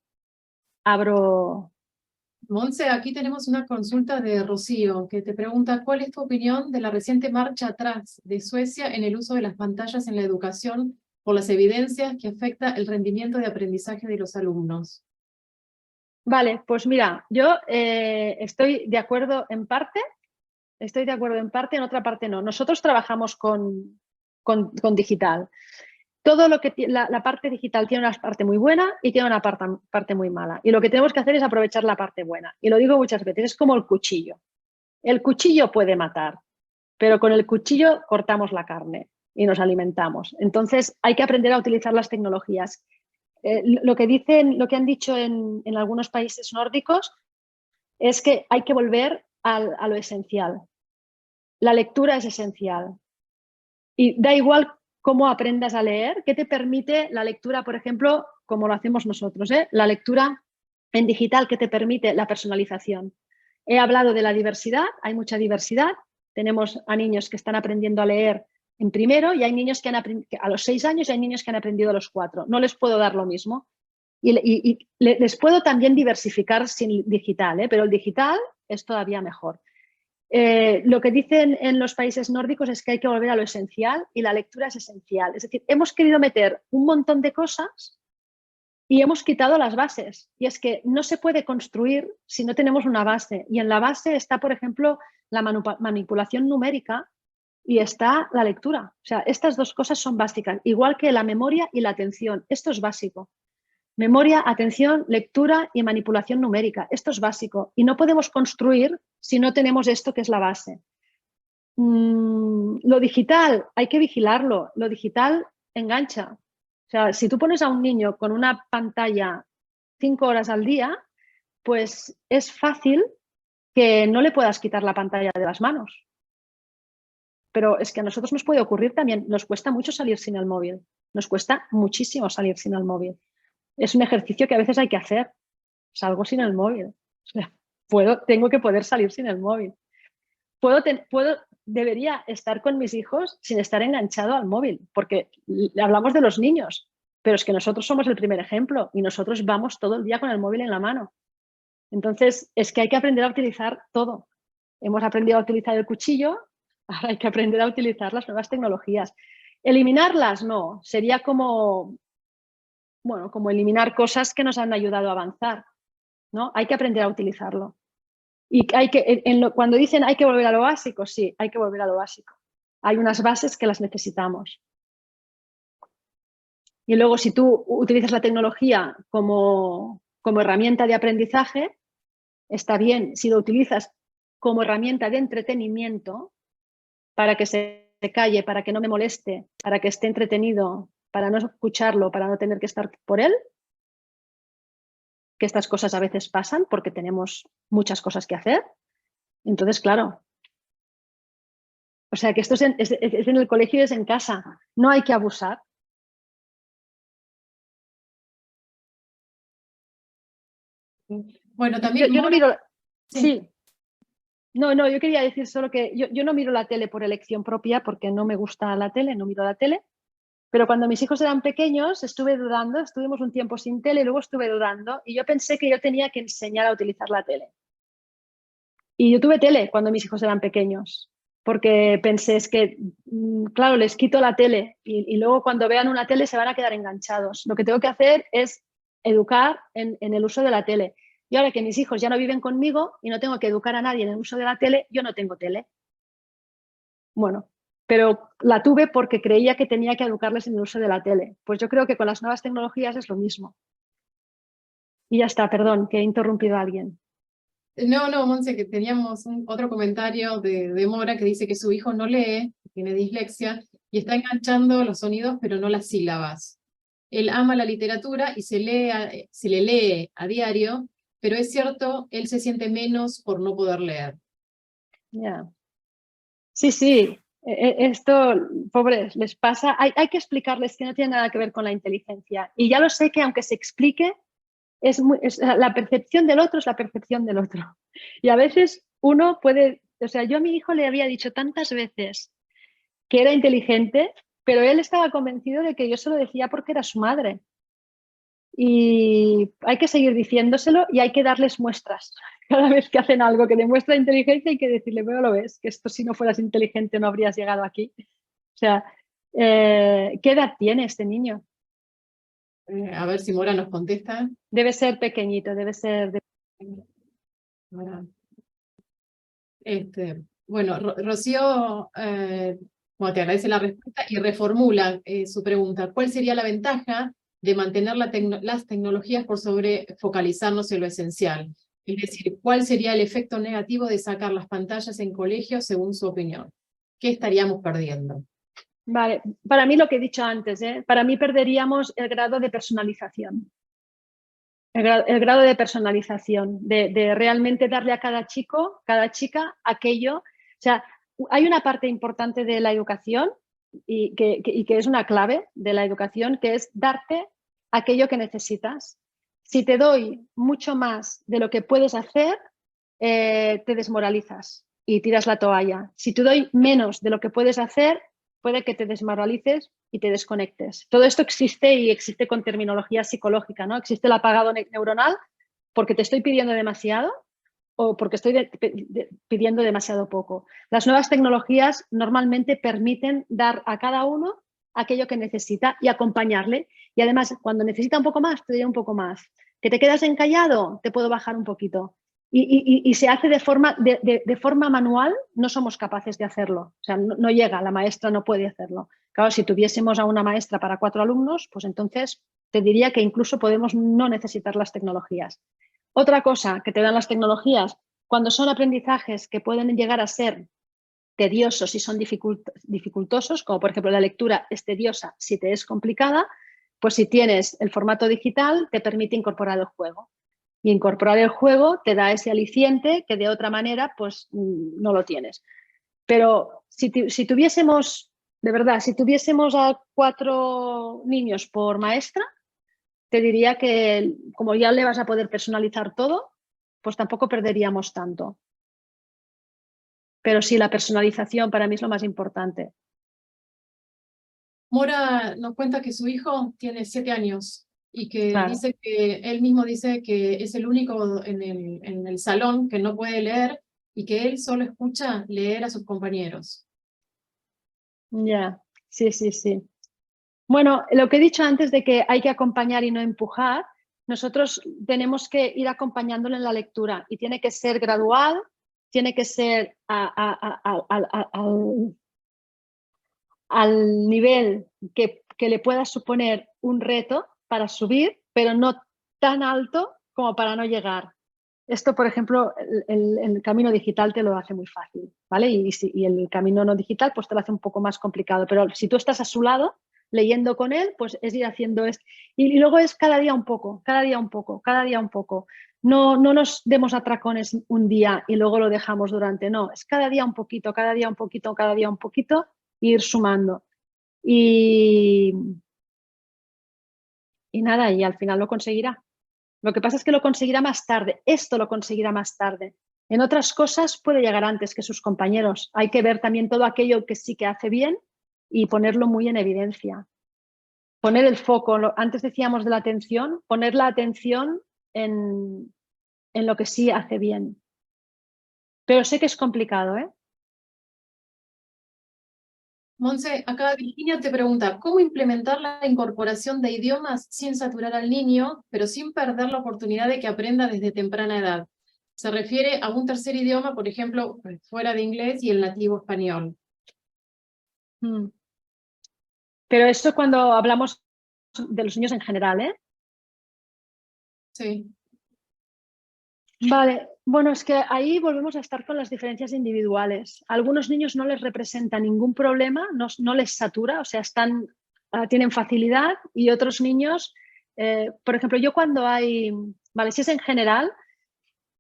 Monse, aquí tenemos una consulta de Rocío que te pregunta ¿cuál es tu opinión de la reciente marcha atrás de Suecia en el uso de las pantallas en la educación por las evidencias que afecta el rendimiento de aprendizaje de los alumnos? Vale, pues mira, yo estoy de acuerdo en parte, en otra parte no. Nosotros trabajamos con digital. Todo lo que la parte digital tiene una parte muy buena y tiene una parte muy mala. Y lo que tenemos que hacer es aprovechar la parte buena. Y lo digo muchas veces, es como el cuchillo. El cuchillo puede matar, pero con el cuchillo cortamos la carne y nos alimentamos. Entonces hay que aprender a utilizar las tecnologías. lo que han dicho en algunos países nórdicos es que hay que volver a lo esencial. La lectura es esencial. Y da igual cómo aprendas a leer, ¿qué te permite la lectura, por ejemplo, como lo hacemos nosotros? La lectura en digital, ¿qué te permite? La personalización. He hablado de la diversidad, hay mucha diversidad. Tenemos a niños que están aprendiendo a leer en primero y hay niños que a los 6 años y hay niños que han aprendido a los 4. No les puedo dar lo mismo. Y les puedo también diversificar sin digital, pero el digital es todavía mejor. Lo que dicen en los países nórdicos es que hay que volver a lo esencial y la lectura es esencial. Es decir, hemos querido meter un montón de cosas y hemos quitado las bases. Y es que no se puede construir si no tenemos una base. Y en la base está, por ejemplo, la manipulación numérica y está la lectura. O sea, estas dos cosas son básicas, igual que la memoria y la atención. Esto es básico. Memoria, atención, lectura y manipulación numérica. Esto es básico. Y no podemos construir si no tenemos esto que es la base. Lo digital, hay que vigilarlo. Lo digital engancha. O sea, si tú pones a un niño con una pantalla 5 horas al día, pues es fácil que no le puedas quitar la pantalla de las manos. Pero es que a nosotros nos puede ocurrir también. Nos cuesta mucho salir sin el móvil. Nos cuesta muchísimo salir sin el móvil. Es un ejercicio que a veces hay que hacer. Salgo sin el móvil. O sea, tengo que poder salir sin el móvil. Debería estar con mis hijos sin estar enganchado al móvil, porque hablamos de los niños, pero es que nosotros somos el primer ejemplo y nosotros vamos todo el día con el móvil en la mano. Entonces, es que hay que aprender a utilizar todo. Hemos aprendido a utilizar el cuchillo, ahora hay que aprender a utilizar las nuevas tecnologías. Eliminarlas, no. Sería como eliminar cosas que nos han ayudado a avanzar, ¿no? Hay que aprender a utilizarlo. Y cuando dicen hay que volver a lo básico, sí, hay que volver a lo básico. Hay unas bases que las necesitamos. Y luego, si tú utilizas la tecnología como herramienta de aprendizaje, está bien. Si lo utilizas como herramienta de entretenimiento, para que se calle, para que no me moleste, para que esté entretenido, para no escucharlo, para no tener que estar por él, que estas cosas a veces pasan porque tenemos muchas cosas que hacer. Entonces, claro, o sea que esto es en el colegio y es en casa. No hay que abusar. Bueno, también yo no miro... Sí. Sí. No, yo quería decir solo que yo no miro la tele por elección propia porque no me gusta la tele, no miro la tele. Pero cuando mis hijos eran pequeños estuve dudando, estuvimos un tiempo sin tele, luego estuve dudando y yo pensé que yo tenía que enseñar a utilizar la tele. Y yo tuve tele cuando mis hijos eran pequeños, porque pensé, es que, claro, les quito la tele y luego cuando vean una tele se van a quedar enganchados. Lo que tengo que hacer es educar en el uso de la tele. Y ahora que mis hijos ya no viven conmigo y no tengo que educar a nadie en el uso de la tele, yo no tengo tele. Bueno, pero la tuve porque creía que tenía que educarles en el uso de la tele. Pues yo creo que con las nuevas tecnologías es lo mismo. Y ya está, perdón, que he interrumpido a alguien. No, Monse, que teníamos otro comentario de Mora que dice que su hijo no lee, tiene dislexia, y está enganchando los sonidos pero no las sílabas. Él ama la literatura y se le lee a diario, pero es cierto, él se siente menos por no poder leer. Yeah. Sí, esto, pobres, les pasa. Hay que explicarles que no tiene nada que ver con la inteligencia. Y ya lo sé que aunque se explique, la percepción del otro es la percepción del otro. Y a veces uno puede, o sea, yo a mi hijo le había dicho tantas veces que era inteligente, pero él estaba convencido de que yo se lo decía porque era su madre. Y hay que seguir diciéndoselo y hay que darles muestras. Cada vez que hacen algo que demuestra inteligencia hay que decirle, bueno, lo ves, que esto si no fueras inteligente no habrías llegado aquí. O sea, ¿qué edad tiene este niño? A ver si Mora nos contesta. Debe ser pequeñito, debe ser... Bueno, Rocío te agradece la respuesta y reformula su pregunta. ¿Cuál sería la ventaja de mantener las tecnologías por sobre focalizarnos en lo esencial? Es decir, ¿cuál sería el efecto negativo de sacar las pantallas en colegios según su opinión? ¿Qué estaríamos perdiendo? Vale, para mí lo que he dicho antes, para mí perderíamos el grado de personalización. El grado de personalización, de realmente darle a cada chico, cada chica, aquello. O sea, hay una parte importante de la educación y que es una clave de la educación, que es darte aquello que necesitas. Si te doy mucho más de lo que puedes hacer, te desmoralizas y tiras la toalla. Si te doy menos de lo que puedes hacer, puede que te desmoralices y te desconectes. Todo esto existe y existe con terminología psicológica, ¿no? Existe el apagado neuronal porque te estoy pidiendo demasiado o porque estoy pidiendo demasiado poco. Las nuevas tecnologías normalmente permiten dar a cada uno aquello que necesita y acompañarle. Y además, cuando necesita un poco más, te doy un poco más. ¿Que te quedas encallado? Te puedo bajar un poquito. Y se hace de forma manual, no somos capaces de hacerlo. O sea, no llega, la maestra no puede hacerlo. Claro, si tuviésemos a una maestra para 4 alumnos, pues entonces te diría que incluso podemos no necesitar las tecnologías. Otra cosa que te dan las tecnologías, cuando son aprendizajes que pueden llegar a ser tediosos y son dificultosos, como por ejemplo la lectura es tediosa si te es complicada, pues si tienes el formato digital te permite incorporar el juego. Y incorporar el juego te da ese aliciente que de otra manera pues no lo tienes. Pero si tuviésemos, de verdad, si tuviésemos a 4 niños por maestra, te diría que como ya le vas a poder personalizar todo, pues tampoco perderíamos tanto. Pero sí, la personalización para mí es lo más importante. Mora nos cuenta que su hijo tiene 7 años y que Claro. dice que él mismo dice que es el único en el salón que no puede leer y que él solo escucha leer a sus compañeros. Ya, sí, sí, sí. Bueno, lo que he dicho antes de que hay que acompañar y no empujar, nosotros tenemos que ir acompañándolo en la lectura y tiene que ser gradual, tiene que ser al nivel que le pueda suponer un reto para subir, pero no tan alto como para no llegar. Esto, por ejemplo, el camino digital te lo hace muy fácil, ¿vale? Y el camino no digital pues te lo hace un poco más complicado, pero si tú estás a su lado, leyendo con él, pues es ir haciendo esto. Y luego es cada día un poco, cada día un poco, cada día un poco. No nos demos atracones un día y luego lo dejamos durante, no, es cada día un poquito, cada día un poquito, cada día un poquito, e ir sumando. Y nada, y al final lo conseguirá. Lo que pasa es que lo conseguirá más tarde. Esto lo conseguirá más tarde. En otras cosas puede llegar antes que sus compañeros. Hay que ver también todo aquello que sí que hace bien y ponerlo muy en evidencia. Poner el foco, antes decíamos de la atención, poner la atención en lo que sí hace bien. Pero sé que es complicado, ¿eh? Monse, acá Virginia te pregunta, ¿cómo implementar la incorporación de idiomas sin saturar al niño, pero sin perder la oportunidad de que aprenda desde temprana edad? Se refiere a un tercer idioma, por ejemplo, fuera de inglés y el nativo español. Pero eso cuando hablamos de los niños en general, ¿eh? Sí. Vale, bueno, es que ahí volvemos a estar con las diferencias individuales. A algunos niños no les representa ningún problema, no les satura, o sea, tienen facilidad, y otros niños, por ejemplo, yo cuando vale, si es en general,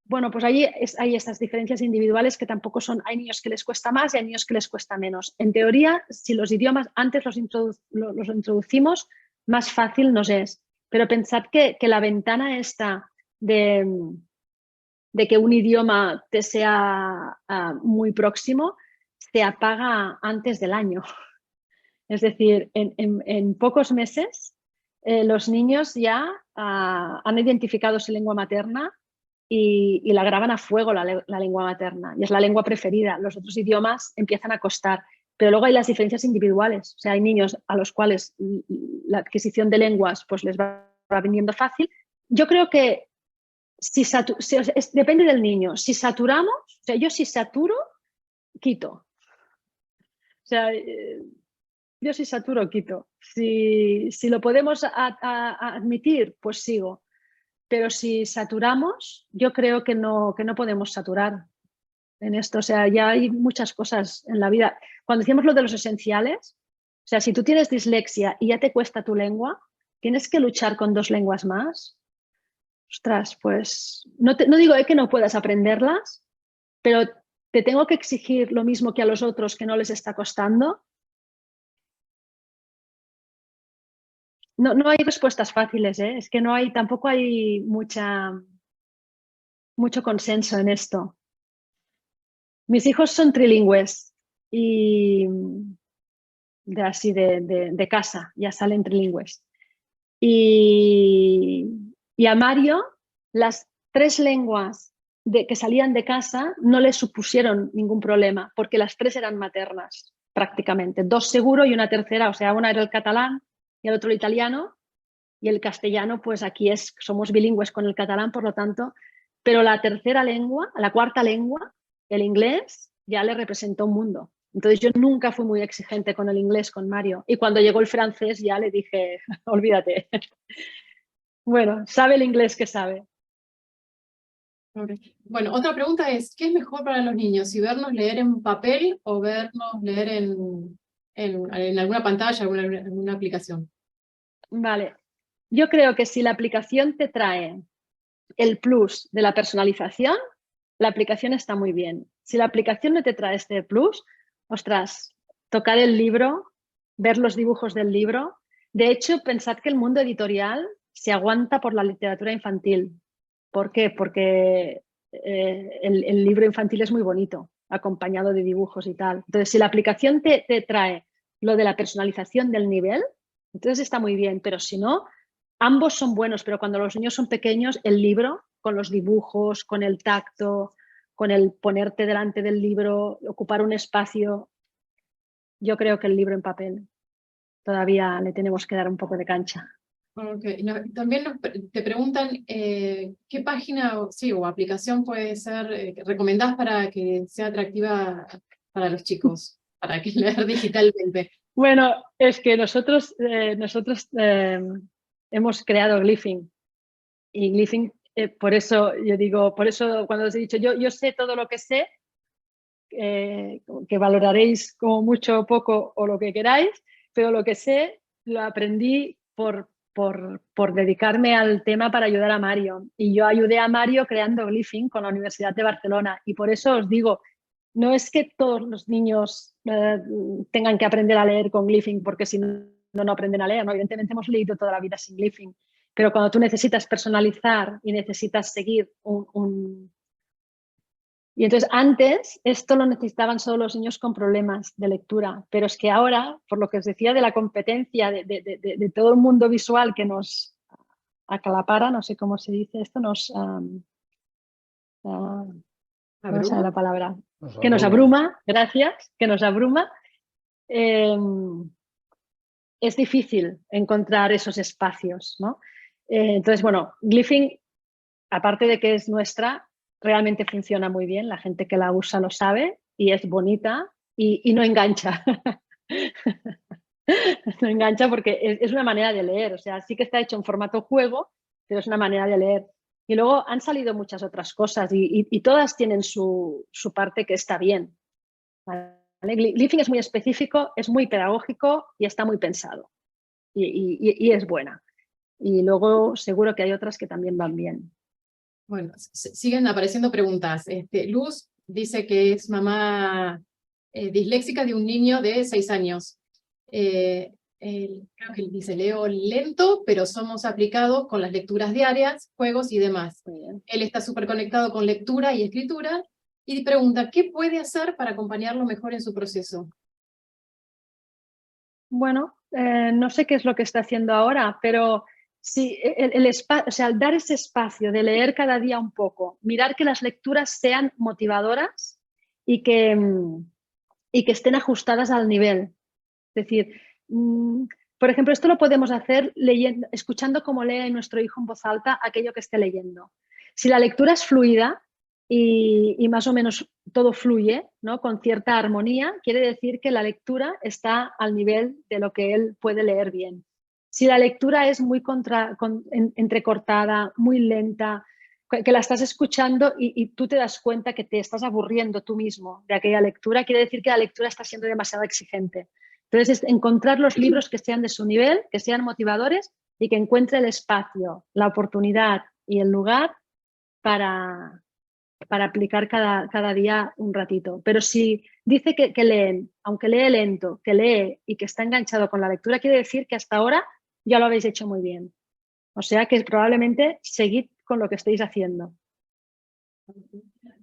bueno, pues ahí hay estas diferencias individuales que tampoco son, hay niños que les cuesta más y hay niños que les cuesta menos. En teoría, si los idiomas antes los introducimos, más fácil nos es. Pero pensad que la ventana esta de que un idioma te sea muy próximo, se apaga antes del año. Es decir, en pocos meses los niños ya han identificado su lengua materna y la graban a fuego la lengua materna. Y es la lengua preferida. Los otros idiomas empiezan a costar. Pero luego hay las diferencias individuales. O sea, hay niños a los cuales la adquisición de lenguas pues les va viniendo fácil. Yo creo que depende del niño. Si saturamos, o sea, yo si saturo, quito. O sea, yo si saturo, quito. Si lo podemos admitir, pues sigo. Pero si saturamos, yo creo que no podemos saturar en esto. O sea, ya hay muchas cosas en la vida. Cuando decíamos lo de los esenciales, O sea, si tú tienes dislexia y ya te cuesta tu lengua, ¿tienes que luchar con 2 lenguas más? Ostras, pues no digo que no puedas aprenderlas, pero te tengo que exigir lo mismo que a los otros que no les está costando. No hay respuestas fáciles, ¿eh? Es que tampoco hay mucho consenso en esto. Mis hijos son trilingües y así de casa, ya salen trilingües. Y a Mario, las 3 lenguas que salían de casa no le supusieron ningún problema, porque las 3 eran maternas, prácticamente. 2 seguro y una tercera, o sea, una era el catalán y el otro el italiano, y el castellano, pues aquí somos bilingües con el catalán, por lo tanto, pero la tercera lengua, la cuarta lengua, el inglés, ya le representó un mundo. Entonces yo nunca fui muy exigente con el inglés, con Mario. Y cuando llegó el francés ya le dije, olvídate. Bueno, sabe el inglés que sabe. Okay. Bueno, otra pregunta es, ¿qué es mejor para los niños? ¿Si vernos leer en papel o vernos leer en alguna pantalla, alguna aplicación? Vale. Yo creo que si la aplicación te trae el plus de la personalización, la aplicación está muy bien. Si la aplicación no te trae este plus, ostras, tocar el libro, ver los dibujos del libro. De hecho, pensad que el mundo editorial se aguanta por la literatura infantil. ¿Por qué? Porque el libro infantil es muy bonito, acompañado de dibujos y tal. Entonces, si la aplicación te trae lo de la personalización del nivel, entonces está muy bien, pero si no, ambos son buenos, pero cuando los niños son pequeños, el libro, con los dibujos, con el tacto, con el ponerte delante del libro, ocupar un espacio, yo creo que el libro en papel todavía le tenemos que dar un poco de cancha. Okay. También te preguntan qué página o aplicación puede ser recomendás para que sea atractiva para los chicos, para que leer digitalmente. Bueno, es que nosotros hemos creado Glyphing y Glyphing, por eso yo digo, por eso cuando os he dicho yo sé todo lo que sé, que valoraréis como mucho o poco o lo que queráis, pero lo que sé lo aprendí por dedicarme al tema para ayudar a Mario. Y yo ayudé a Mario creando Glyphing con la Universidad de Barcelona. Y por eso os digo, no es que todos los niños tengan que aprender a leer con Glyphing, porque si no aprenden a leer, ¿no? Evidentemente hemos leído toda la vida sin Glyphing, pero cuando tú necesitas personalizar y necesitas seguir Y entonces antes esto lo necesitaban solo los niños con problemas de lectura, pero es que ahora, por lo que os decía de la competencia de todo el mundo visual que nos aclapara, no sé cómo se dice esto, no me sale la palabra, que nos abruma, gracias, que nos abruma, es difícil encontrar esos espacios, ¿no? Entonces, bueno, Glyphing, aparte de que es nuestra, realmente funciona muy bien, la gente que la usa lo sabe y es bonita y no engancha. No engancha porque es una manera de leer, o sea, sí que está hecho en formato juego, pero es una manera de leer. Y luego han salido muchas otras cosas y todas tienen su parte que está bien. ¿Vale? Glyphing es muy específico, es muy pedagógico y está muy pensado y es buena. Y luego seguro que hay otras que también van bien. Bueno, siguen apareciendo preguntas. Luz dice que es mamá disléxica de un niño de 6 años. Creo que dice, leo lento, pero somos aplicados con las lecturas diarias, juegos y demás. Él está súper conectado con lectura y escritura y pregunta, ¿qué puede hacer para acompañarlo mejor en su proceso? Bueno, no sé qué es lo que está haciendo ahora, pero sí, o sea, dar ese espacio de leer cada día un poco, mirar que las lecturas sean motivadoras y que estén ajustadas al nivel. Es decir, por ejemplo, esto lo podemos hacer escuchando cómo lee nuestro hijo en voz alta aquello que esté leyendo. Si la lectura es fluida y más o menos todo fluye, ¿no? Con cierta armonía, quiere decir que la lectura está al nivel de lo que él puede leer bien. Si la lectura es muy entrecortada, muy lenta, que la estás escuchando y tú te das cuenta que te estás aburriendo tú mismo de aquella lectura, quiere decir que la lectura está siendo demasiado exigente. Entonces, es encontrar los libros que sean de su nivel, que sean motivadores y que encuentre el espacio, la oportunidad y el lugar para aplicar cada día un ratito. Pero si dice que leen, aunque lee lento, que lee y que está enganchado con la lectura, quiere decir que hasta ahora ya lo habéis hecho muy bien. O sea que probablemente seguid con lo que estáis haciendo.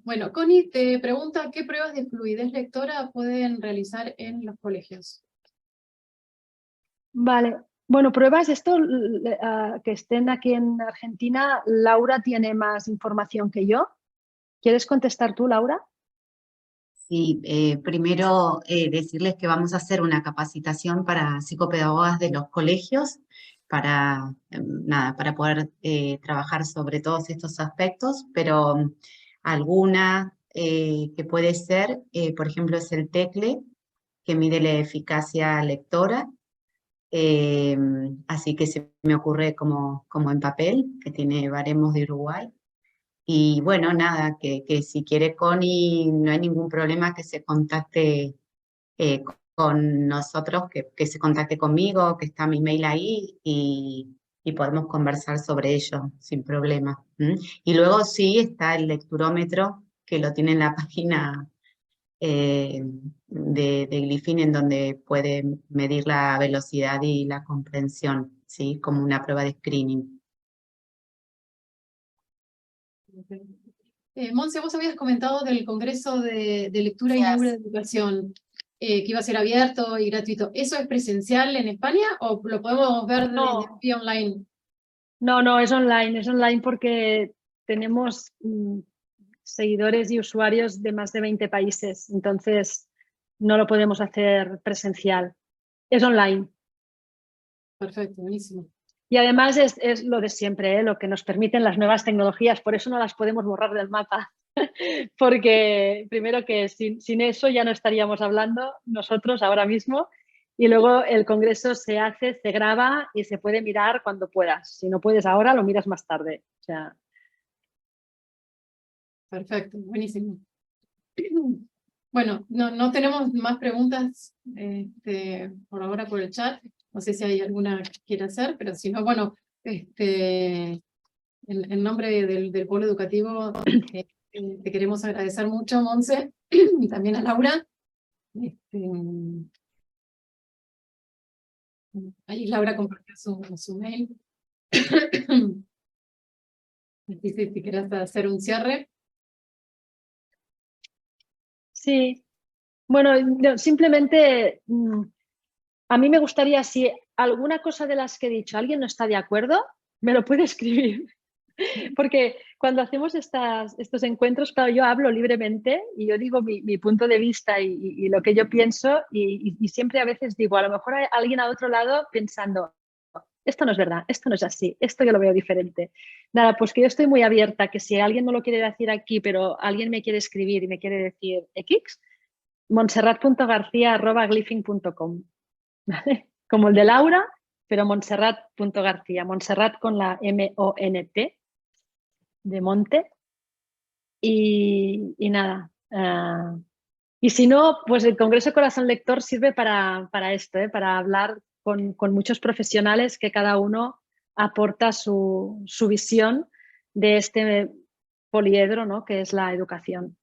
Bueno, Connie te pregunta qué pruebas de fluidez lectora pueden realizar en los colegios. Vale. Bueno, pruebas esto, que estén aquí en Argentina, Laura tiene más información que yo. ¿Quieres contestar tú, Laura? Sí, primero decirles que vamos a hacer una capacitación para psicopedagogas de los colegios para, para poder trabajar sobre todos estos aspectos, pero alguna que puede ser, por ejemplo, es el TECLE, que mide la eficacia lectora, así que se me ocurre como en papel, que tiene baremos de Uruguay. Y bueno, nada, que si quiere Connie, no hay ningún problema que se contacte con nosotros, que se contacte conmigo, que está mi mail ahí y podemos conversar sobre ello sin problema. Y luego sí está el lecturómetro, que lo tiene en la página de Glyphing, en donde puede medir la velocidad y la comprensión, ¿sí? Como una prueba de screening. Monse, vos habías comentado del Congreso de Lectura y Neuroeducación, que iba a ser abierto y gratuito. ¿Eso es presencial en España o lo podemos ver vía online? No, es online porque tenemos seguidores y usuarios de más de 20 países, entonces no lo podemos hacer presencial. Es online. Perfecto, buenísimo. Y además es lo de siempre, lo que nos permiten las nuevas tecnologías, por eso no las podemos borrar del mapa, porque primero que sin eso ya no estaríamos hablando nosotros ahora mismo, y luego el congreso se hace, se graba y se puede mirar cuando puedas. Si no puedes ahora, lo miras más tarde. O sea... Perfecto, buenísimo. Bueno, no tenemos más preguntas por ahora por el chat. No sé si hay alguna que quiera hacer, pero si no, bueno, en nombre del Polo Educativo te queremos agradecer mucho, Monse, y también a Laura. Ahí Laura compartió su mail. Dice si querés hacer un cierre. Sí, bueno, simplemente a mí me gustaría, si alguna cosa de las que he dicho alguien no está de acuerdo, me lo puede escribir. Porque cuando hacemos estos encuentros, claro, yo hablo libremente y yo digo mi punto de vista y lo que yo pienso y siempre a veces digo, a lo mejor hay alguien al otro lado pensando, esto no es verdad, esto no es así, esto yo lo veo diferente. Nada, pues que yo estoy muy abierta, que si alguien no lo quiere decir aquí, pero alguien me quiere escribir y me quiere decir X, montserrat.garcia@glyphing.com, ¿vale? Como el de Laura, pero montserrat.garcia, Montserrat con la M-O-N-T de Monte. Y nada. Y si no, pues el Congreso Corazón Lector sirve para esto, para hablar con muchos profesionales que cada uno aporta su visión de este poliedro, ¿no?, que es la educación.